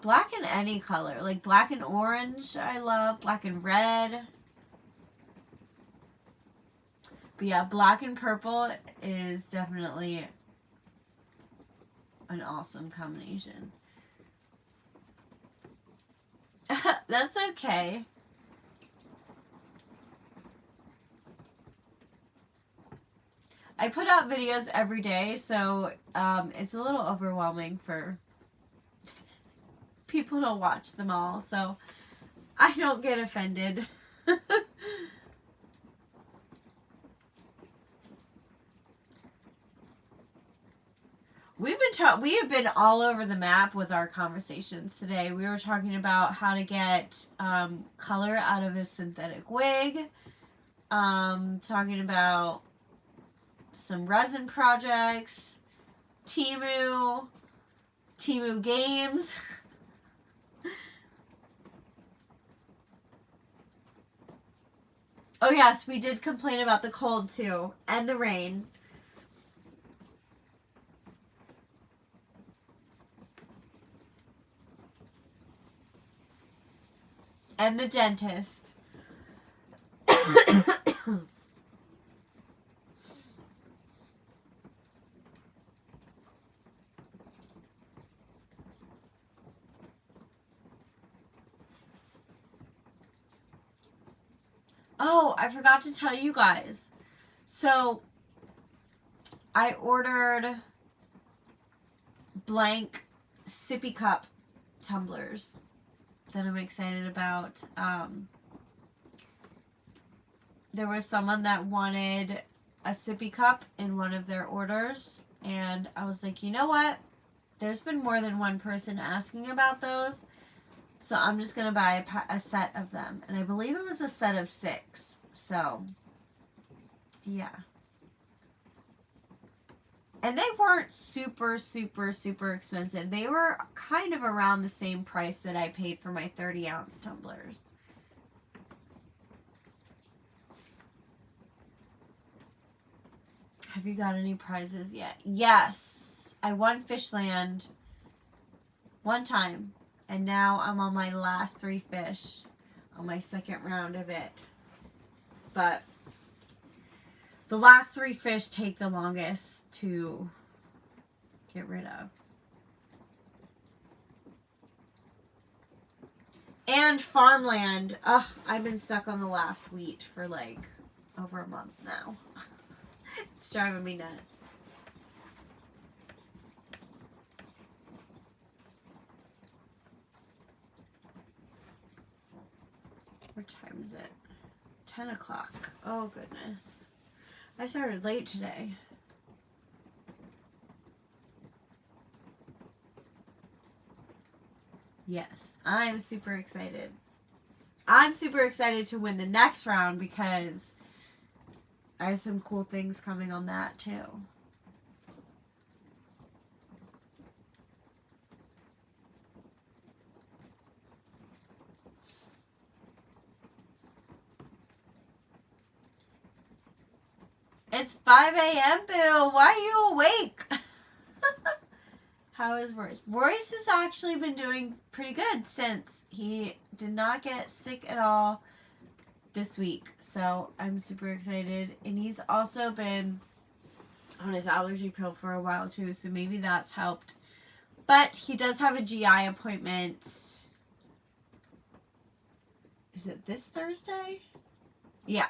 black in any color. Like black and orange, I love. Black and red. But yeah, black and purple is definitely an awesome combination. That's okay. I put out videos every day, so it's a little overwhelming for people to watch them all, so I don't get offended. We have been all over the map with our conversations today. We were talking about how to get color out of a synthetic wig. Talking about some resin projects, Temu games. Oh yes, we did complain about the cold too, and the rain. And the dentist. Oh, I forgot to tell you guys. So, I ordered blank sippy cup tumblers that I'm excited about. There was someone that wanted a sippy cup in one of their orders, and I was like, you know what? There's been more than one person asking about those, so I'm just going to buy a set of them. And I believe it was a set of 6. So, yeah. And they weren't super, super, super expensive. They were kind of around the same price that I paid for my 30-ounce tumblers. Have you got any prizes yet? Yes. I won Fishland one time. And now I'm on my last 3 fish on my second round of it. But the last 3 fish take the longest to get rid of. And farmland. Ugh, I've been stuck on the last wheat for like over a month now. It's driving me nuts. What time is it? 10 o'clock. Oh, goodness. I started late today. Yes, I'm super excited. I'm super excited to win the next round because I have some cool things coming on that too. It's 5 a.m., Boo. Why are you awake? How is Royce? Royce has actually been doing pretty good since he did not get sick at all this week. So I'm super excited. And he's also been on his allergy pill for a while too. So maybe that's helped. But he does have a GI appointment. Is it this Thursday? Yeah.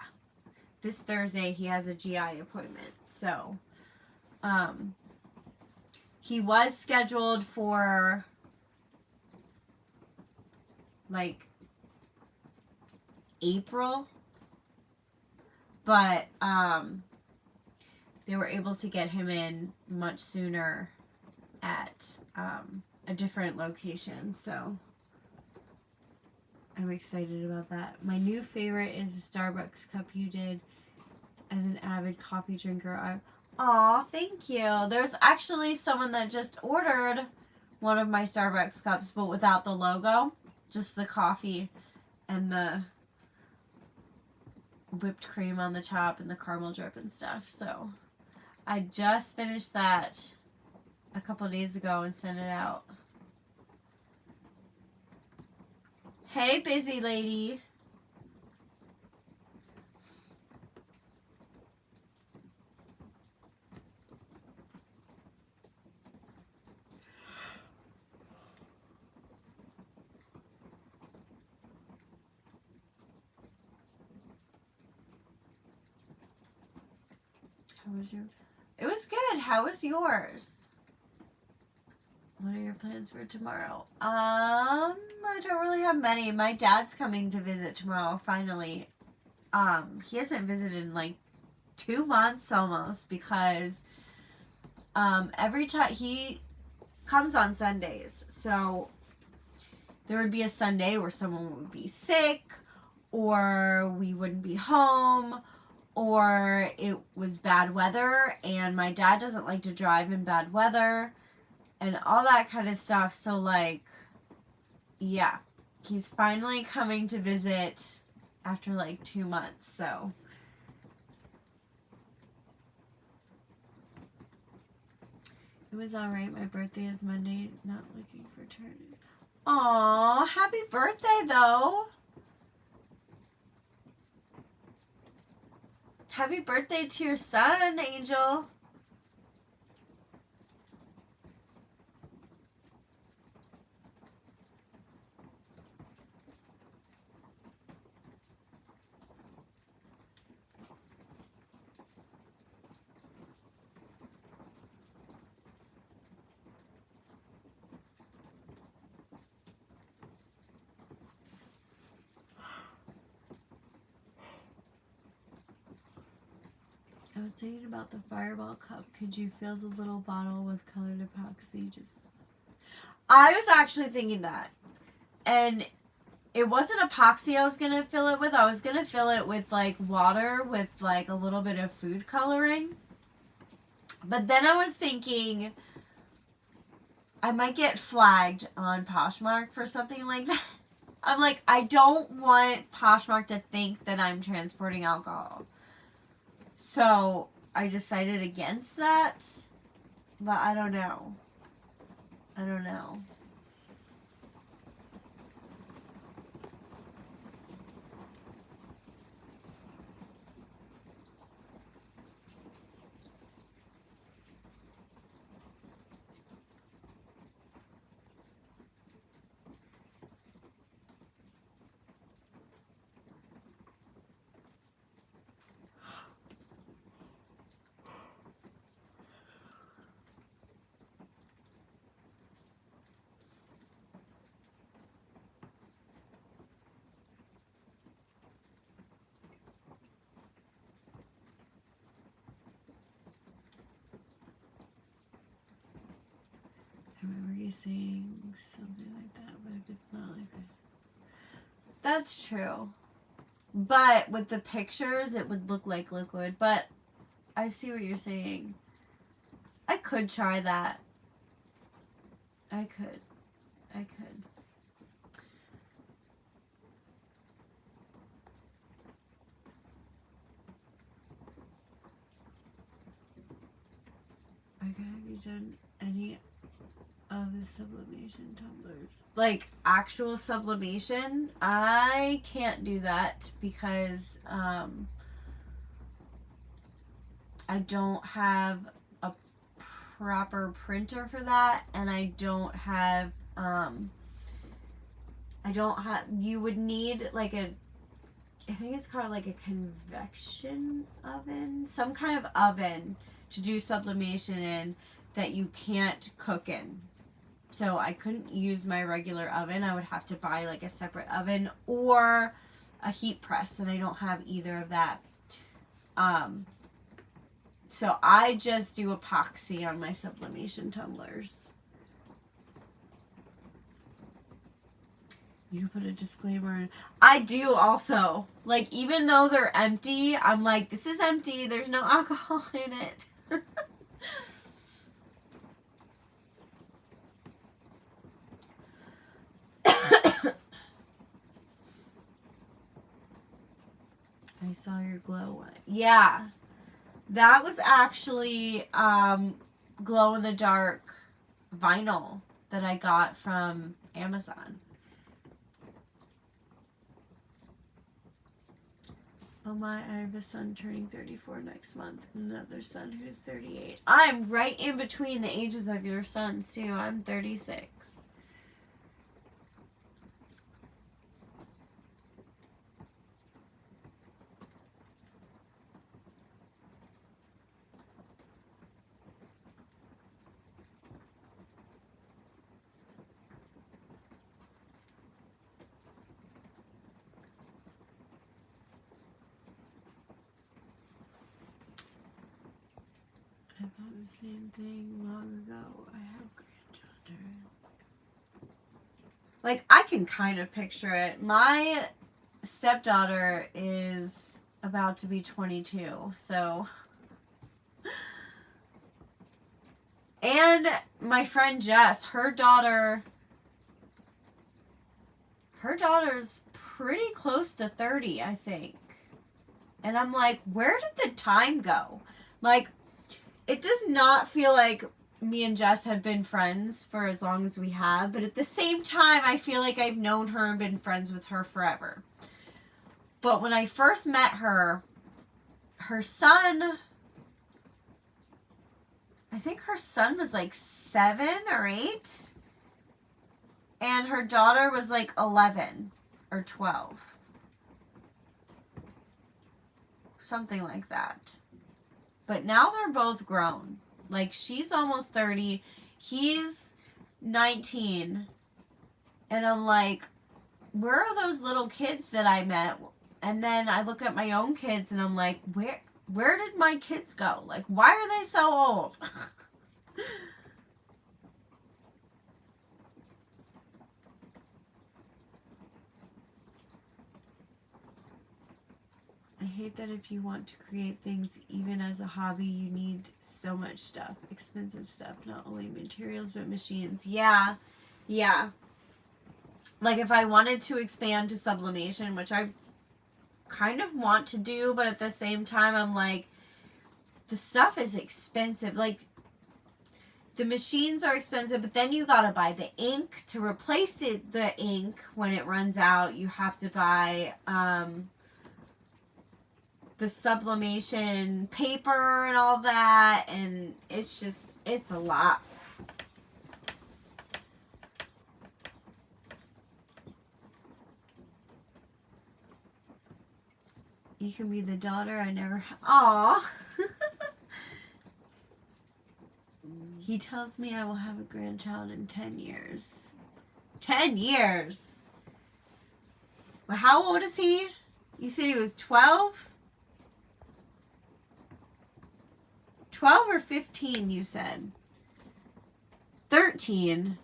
This Thursday he has a GI appointment. So, he was scheduled for like April, but they were able to get him in much sooner at a different location. So I'm excited about that. My new favorite is the Starbucks cup you did. As an avid coffee drinker, aw, thank you. There's actually someone that just ordered one of my Starbucks cups, but without the logo. Just the coffee and the whipped cream on the top and the caramel drip and stuff. So I just finished that a couple days ago and sent it out. Hey, busy lady. How was your? It was good. How was yours? What are your plans for tomorrow? I don't really have many. My dad's coming to visit tomorrow, finally. He hasn't visited in like 2 months almost because every time he comes on Sundays. So there would be a Sunday where someone would be sick or we wouldn't be home or it was bad weather and my dad doesn't like to drive in bad weather and all that kind of stuff. So like, yeah, he's finally coming to visit after like 2 months. So it was all right. My birthday is Monday. Not looking for turn. Aw, happy birthday though. Happy birthday to your son, Angel. I was thinking about the Fireball cup. Could you fill the little bottle with colored epoxy? I was actually thinking that. And it wasn't epoxy I was going to fill it with. I was going to fill it with like water with like a little bit of food coloring. But then I was thinking I might get flagged on Poshmark for something like that. I'm like, I don't want Poshmark to think that I'm transporting alcohol. So I decided against that. But I don't know. I don't know. I remember you saying something like that, but if it's not like that. That's true. But with the pictures, it would look like liquid. But I see what you're saying. I could try that. I could. I could. Have you done any of the sublimation tumblers? Like actual sublimation? I can't do that because I don't have a proper printer for that, and I don't have you would need like I think it's called like a convection oven, some kind of oven to do sublimation in that you can't cook in. So I couldn't use my regular oven. I would have to buy like a separate oven or a heat press, and I don't have either of that. So I just do epoxy on my sublimation tumblers. You put a disclaimer in. I do also. Like, even though they're empty, I'm like, this is empty. There's no alcohol in it. I saw your glow one. Yeah. That was actually glow in the dark vinyl that I got from Amazon. Oh my, I have a son turning 34 next month. Another son who's 38. I'm right in between the ages of your sons too. I'm 36. thought the same thing long ago. I have grandchildren. Like, I can kind of picture it. My stepdaughter is about to be 22, so. And my friend Jess, her daughter's pretty close to 30, I think. And I'm like, where did the time go? Like, it does not feel like me and Jess have been friends for as long as we have, but at the same time, I feel like I've known her and been friends with her forever. But when I first met her, her son, I think her son was like 7 or 8, and her daughter was like 11 or 12. Something like that. But now they're both grown. Like, she's almost 30. He's 19. And I'm like, where are those little kids that I met? And then I look at my own kids and I'm like, where did my kids go? Like, why are they so old? I hate that if you want to create things, even as a hobby, you need so much stuff. Expensive stuff. Not only materials, but machines. Yeah. Yeah. Like, if I wanted to expand to sublimation, which I kind of want to do, but at the same time, I'm like, the stuff is expensive. Like, the machines are expensive, but then you gotta buy the ink to replace the ink when it runs out. You have to buy, the sublimation paper and all that, and it's a lot. You can be the daughter I never Aw. He tells me I will have a grandchild in 10 years. 10 years? Well, how old is he? You said he was 12? 12 or 15, you said? 13.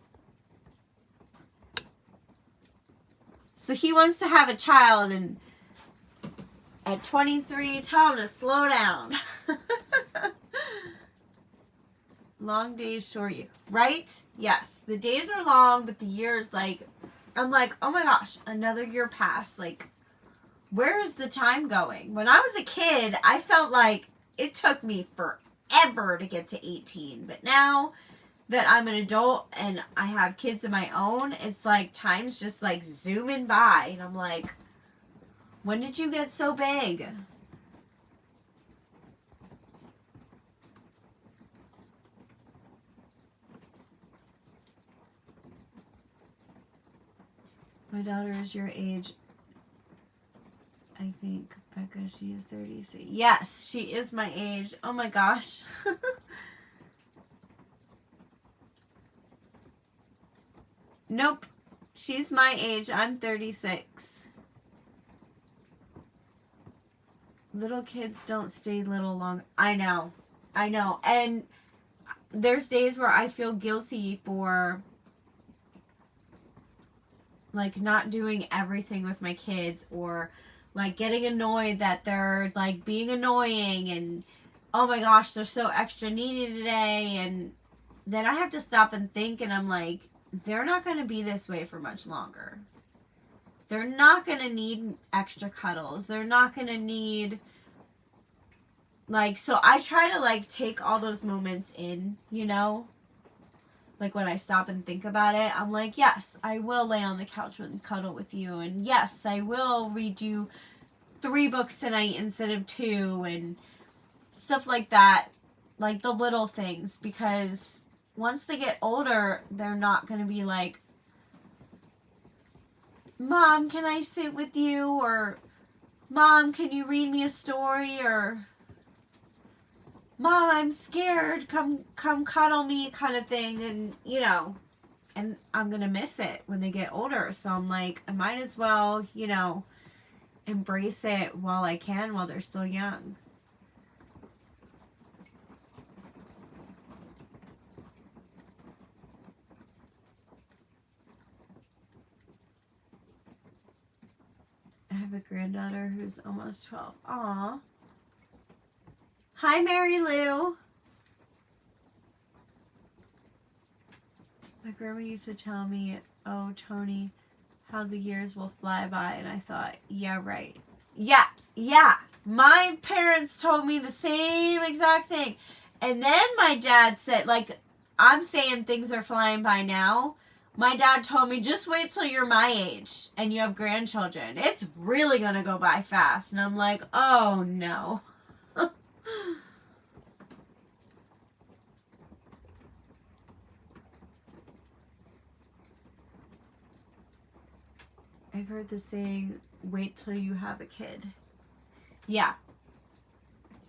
So he wants to have a child, and at 23, tell him to slow down. Long days, short years. Right? Yes. The days are long, but the years, like, I'm like, oh my gosh, another year passed. Like, where is the time going? When I was a kid, I felt like it took me forever to get to 18. But now that I'm an adult and I have kids of my own, it's like time's just like zooming by. And I'm like, when did you get so big? My daughter is your age. I think, Becca, she is 36. Yes, she is my age. Oh my gosh. Nope. She's my age. I'm 36. Little kids don't stay little long. I know. And there's days where I feel guilty for, like, not doing everything with my kids, or like getting annoyed that they're like being annoying, and oh my gosh, they're so extra needy today. And then I have to stop and think, and I'm like, they're not going to be this way for much longer. They're not going to need extra cuddles. They're not going to need, like, so I try to, like, take all those moments in, you know? Like, when I stop and think about it, I'm like, yes, I will lay on the couch and cuddle with you. And yes, I will read you 3 books tonight instead of 2, and stuff like that. Like, the little things. Because once they get older, they're not going to be like, Mom, can I sit with you? Or, Mom, can you read me a story? Or, Mom, I'm scared. Come cuddle me, kind of thing. And, you know, and I'm going to miss it when they get older. So I'm like, I might as well, you know, embrace it while I can, while they're still young. Andrew's almost 12. Aw. Hi, Mary Lou. My grandma used to tell me, oh, Tony, how the years will fly by. And I thought, yeah, right. Yeah. My parents told me the same exact thing. And then my dad said, like, I'm saying things are flying by now. My dad told me, just wait till you're my age and you have grandchildren. It's really going to go by fast. And I'm like, oh, no. I've heard the saying, wait till you have a kid. Yeah.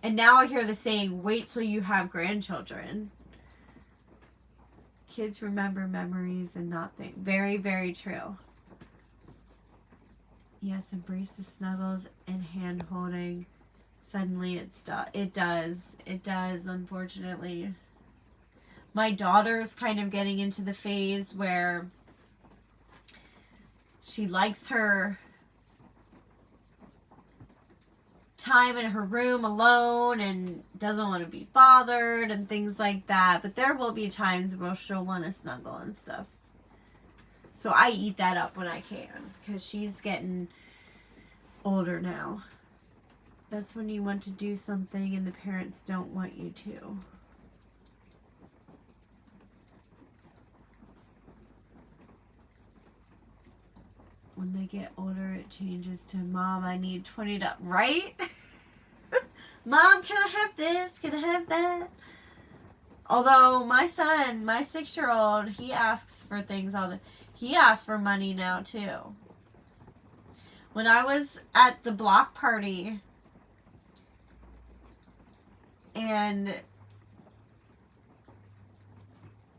And now I hear the saying, wait till you have grandchildren. Kids remember memories and not think. Very, very true. Yes, embrace the snuggles and hand holding. Suddenly it does, unfortunately. My daughter's kind of getting into the phase where she likes her time in her room alone and doesn't want to be bothered and things like that. But there will be times where she'll want to snuggle and stuff. So I eat that up when I can because she's getting older now. That's when you want to do something and the parents don't want you to. When they get older, it changes to, Mom, I need $20. Right? Mom, can I have this? Can I have that? Although my son, my 6-year-old, he asks for things he asks for money now too. When I was at the block party and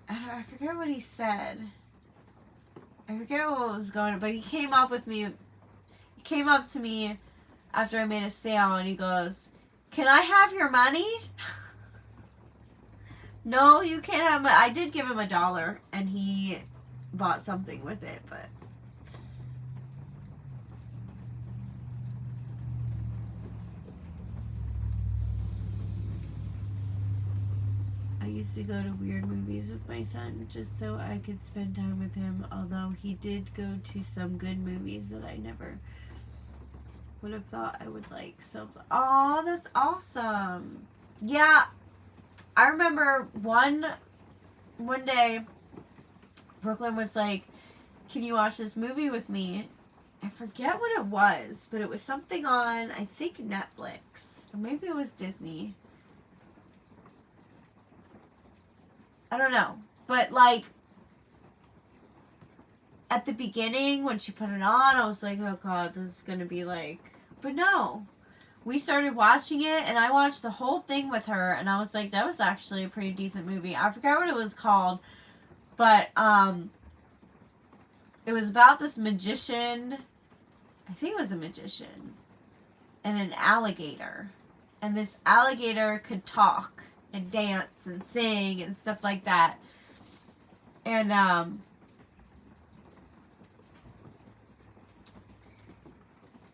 I forget what he said. I forget what was going on, but he came up to me after I made a sale and he goes, can I have your money? No, you can't have it. I did give him $1 and he bought something with it, but I used to go to weird movies with my son just so I could spend time with him, although he did go to some good movies that I never would have thought I would like. So, oh, that's awesome. Yeah, I remember one day Brooklyn was like, can you watch this movie with me? I forget what it was, but it was something on, I think, Netflix. Or maybe it was Disney. I don't know. But, like, at the beginning, when she put it on, I was like, oh, God, this is going to be like... But no. We started watching it, and I watched the whole thing with her, and I was like, that was actually a pretty decent movie. I forgot what it was called, but, it was about this magician. I think it was a magician. And an alligator. And this alligator could talk and dance and sing and stuff like that. And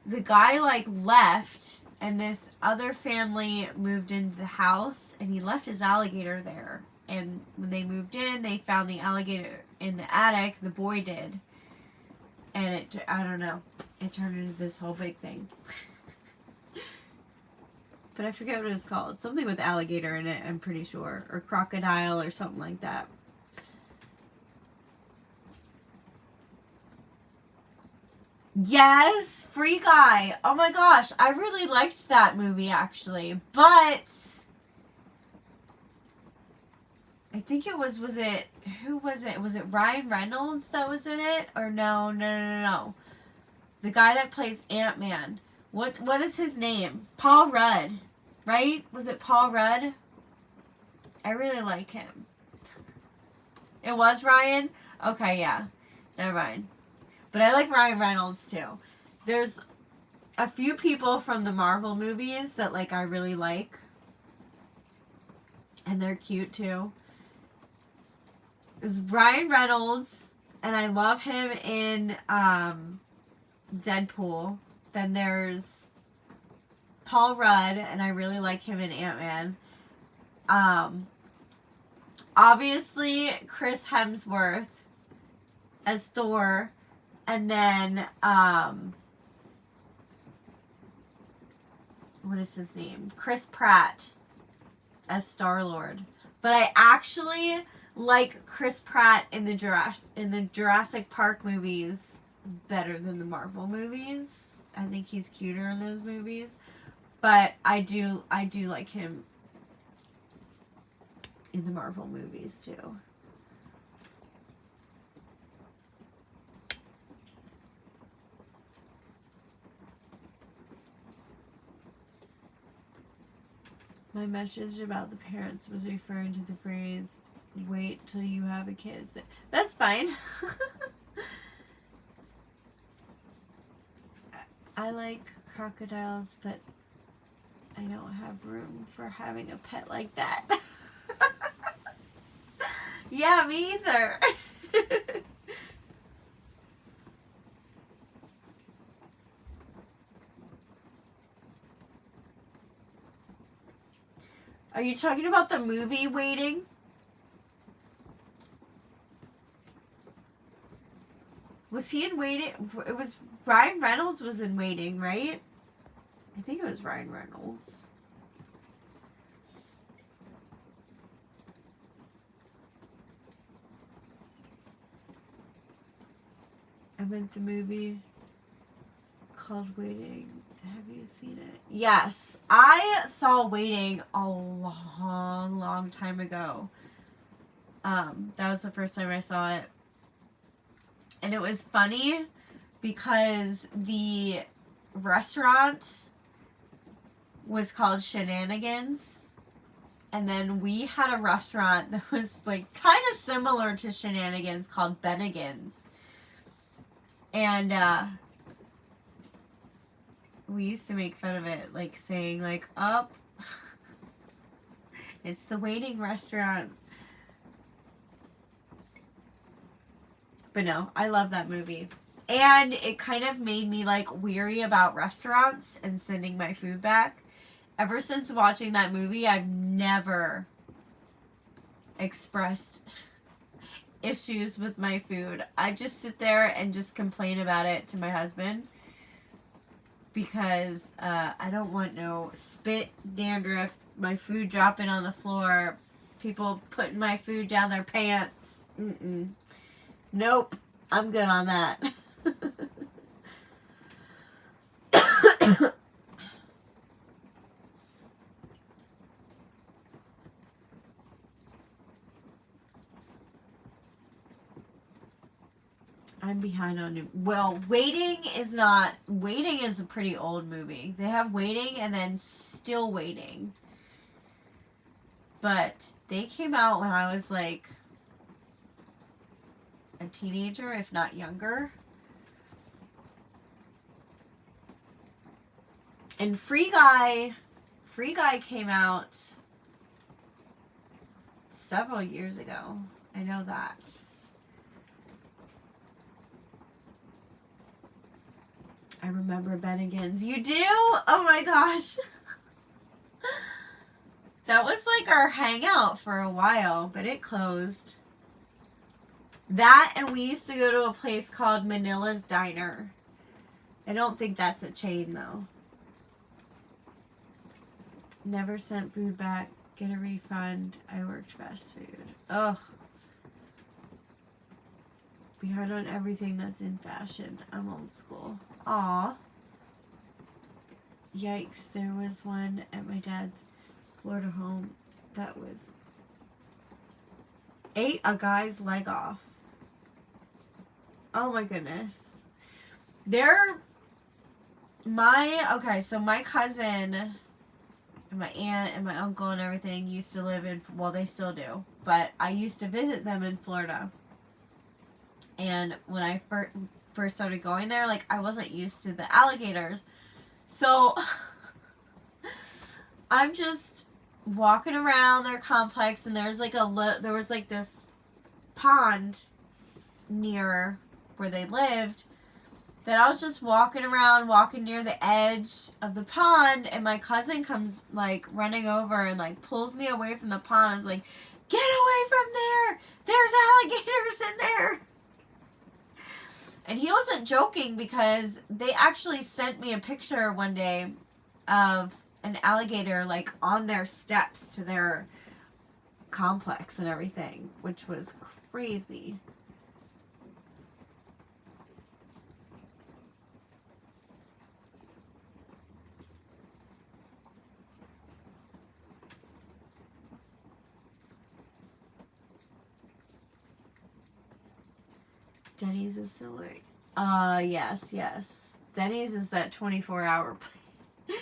the guy like left and this other family moved into the house and he left his alligator there. And when they moved in, they found the alligator in the attic. The boy did. And I don't know, it turned into this whole big thing. But I forget what it's called. Something with alligator in it, I'm pretty sure. Or crocodile or something like that. Yes, Free Guy. Oh my gosh, I really liked that movie actually. But I think it was it, who was it? Was it Ryan Reynolds that was in it? Or no. The guy that plays Ant-Man. What is his name? Paul Rudd, right? Was it Paul Rudd? I really like him. It was Ryan? Okay, yeah. Never mind. But I like Ryan Reynolds too. There's a few people from the Marvel movies that like I really like. And they're cute too. There's Ryan Reynolds, and I love him in Deadpool. Then there's Paul Rudd, and I really like him in Ant-Man. Obviously Chris Hemsworth as Thor, and then what is his name? Chris Pratt as Star-Lord. But I actually like Chris Pratt in the Jurassic Park movies better than the Marvel movies. I think he's cuter in those movies. But I do like him in the Marvel movies too. My message about the parents was referring to the phrase, wait till you have a kid. That's fine. I like crocodiles, but I don't have room for having a pet like that. Yeah, me either. Are you talking about the movie Waiting? Was he in Waiting? It was Ryan Reynolds was in Waiting, right? I think it was Ryan Reynolds. I meant the movie called Waiting. Have you seen it? Yes. I saw Waiting a long time ago. That was the first time I saw it. And it was funny because the restaurant was called Shenanigans. And then we had a restaurant that was like kind of similar to Shenanigans called Bennigan's. And we used to make fun of it, like saying like, up, it's the Waiting restaurant. But no, I love that movie. And it kind of made me like weary about restaurants and sending my food back. Ever since watching that movie, I've never expressed issues with my food. I just sit there and just complain about it to my husband. Because I don't want no spit, dandruff, my food dropping on the floor, people putting my food down their pants. Mm-mm. Nope. I'm good on that. I'm behind on new. Well, Waiting is a pretty old movie. They have Waiting and then Still Waiting. But they came out when I was like a teenager, if not younger. And Free Guy came out several years ago. I know that. I remember Bennigan's. You do? Oh my gosh. That was like our hangout for a while, but it closed. That, and we used to go to a place called Manila's Diner. I don't think that's a chain though. Never sent food back. Get a refund. I worked fast food. Ugh. Behind on everything that's in fashion. I'm old school. Aw. Yikes. There was one at my dad's Florida home that was ate a guy's leg off. Oh my goodness. So my cousin and my aunt and my uncle and everything used to live in, well, they still do, but I used to visit them in Florida. And when I first started going there, like, I wasn't used to the alligators. So I'm just walking around their complex, and there's like there was like this pond near where they lived, that I was just walking around, walking near the edge of the pond, and my cousin comes like running over and like pulls me away from the pond. I was like, get away from there! There's alligators in there! And he wasn't joking, because they actually sent me a picture one day of an alligator like on their steps to their complex and everything, which was crazy. Denny's is still like, yes. Denny's is that 24-hour place.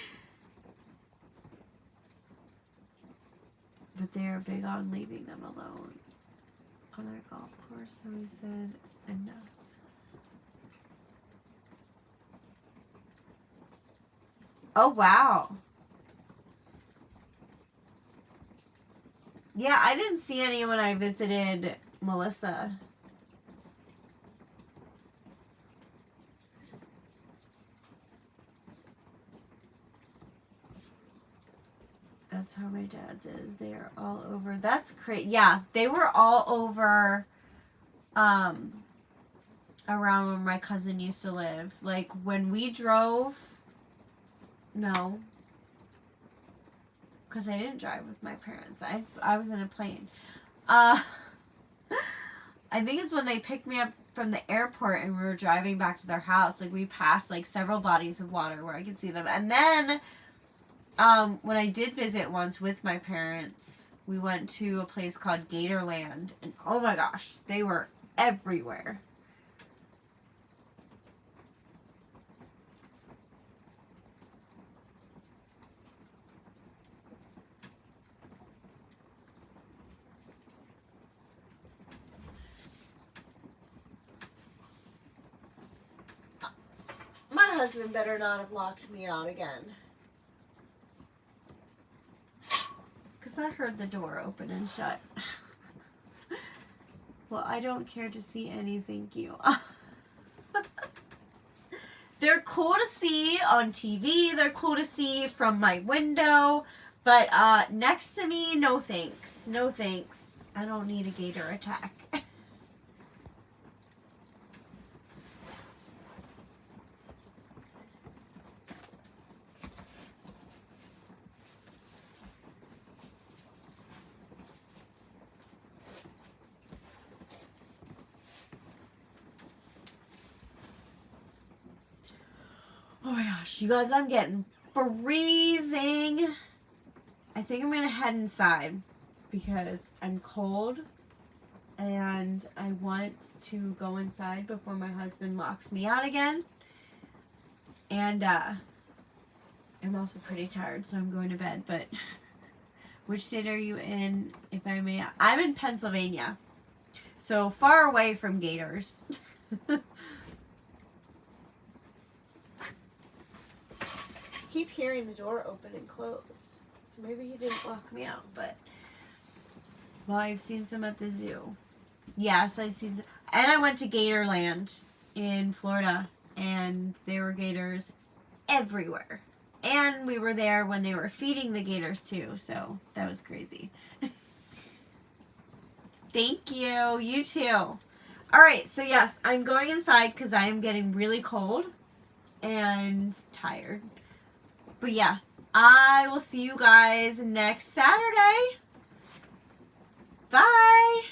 But they're big on leaving them alone on their golf course, so he said enough. Oh, wow. Yeah, I didn't see any when I visited Melissa. That's how my dad's is. They are all over. That's crazy. Yeah, they were all over around where my cousin used to live. Like, when we drove, no. Because I didn't drive with my parents. I was in a plane. I think it's when they picked me up from the airport and we were driving back to their house. Like, we passed, like, several bodies of water where I could see them. And then when I did visit once with my parents, we went to a place called Gatorland, and oh my gosh, they were everywhere. My husband better not have locked me out again. Because I heard the door open and shut. Well, I don't care to see any, thank you. They're cool to see on TV. They're cool to see from my window. But next to me, no thanks. No thanks. I don't need a gator attack. Oh my gosh, you guys, I'm getting freezing. I think I'm going to head inside because I'm cold and I want to go inside before my husband locks me out again. And I'm also pretty tired, so I'm going to bed. But which state are you in, if I may? I'm in Pennsylvania, so far away from gators. Keep hearing the door open and close, so maybe he didn't lock me out. But well, I've seen some at the zoo. Yes, I've seen some. And I went to Gatorland in Florida, and there were gators everywhere. And we were there when they were feeding the gators too, so that was crazy. Thank you. You too. All right, so yes, I'm going inside because I am getting really cold and tired. But yeah, I will see you guys next Saturday. Bye.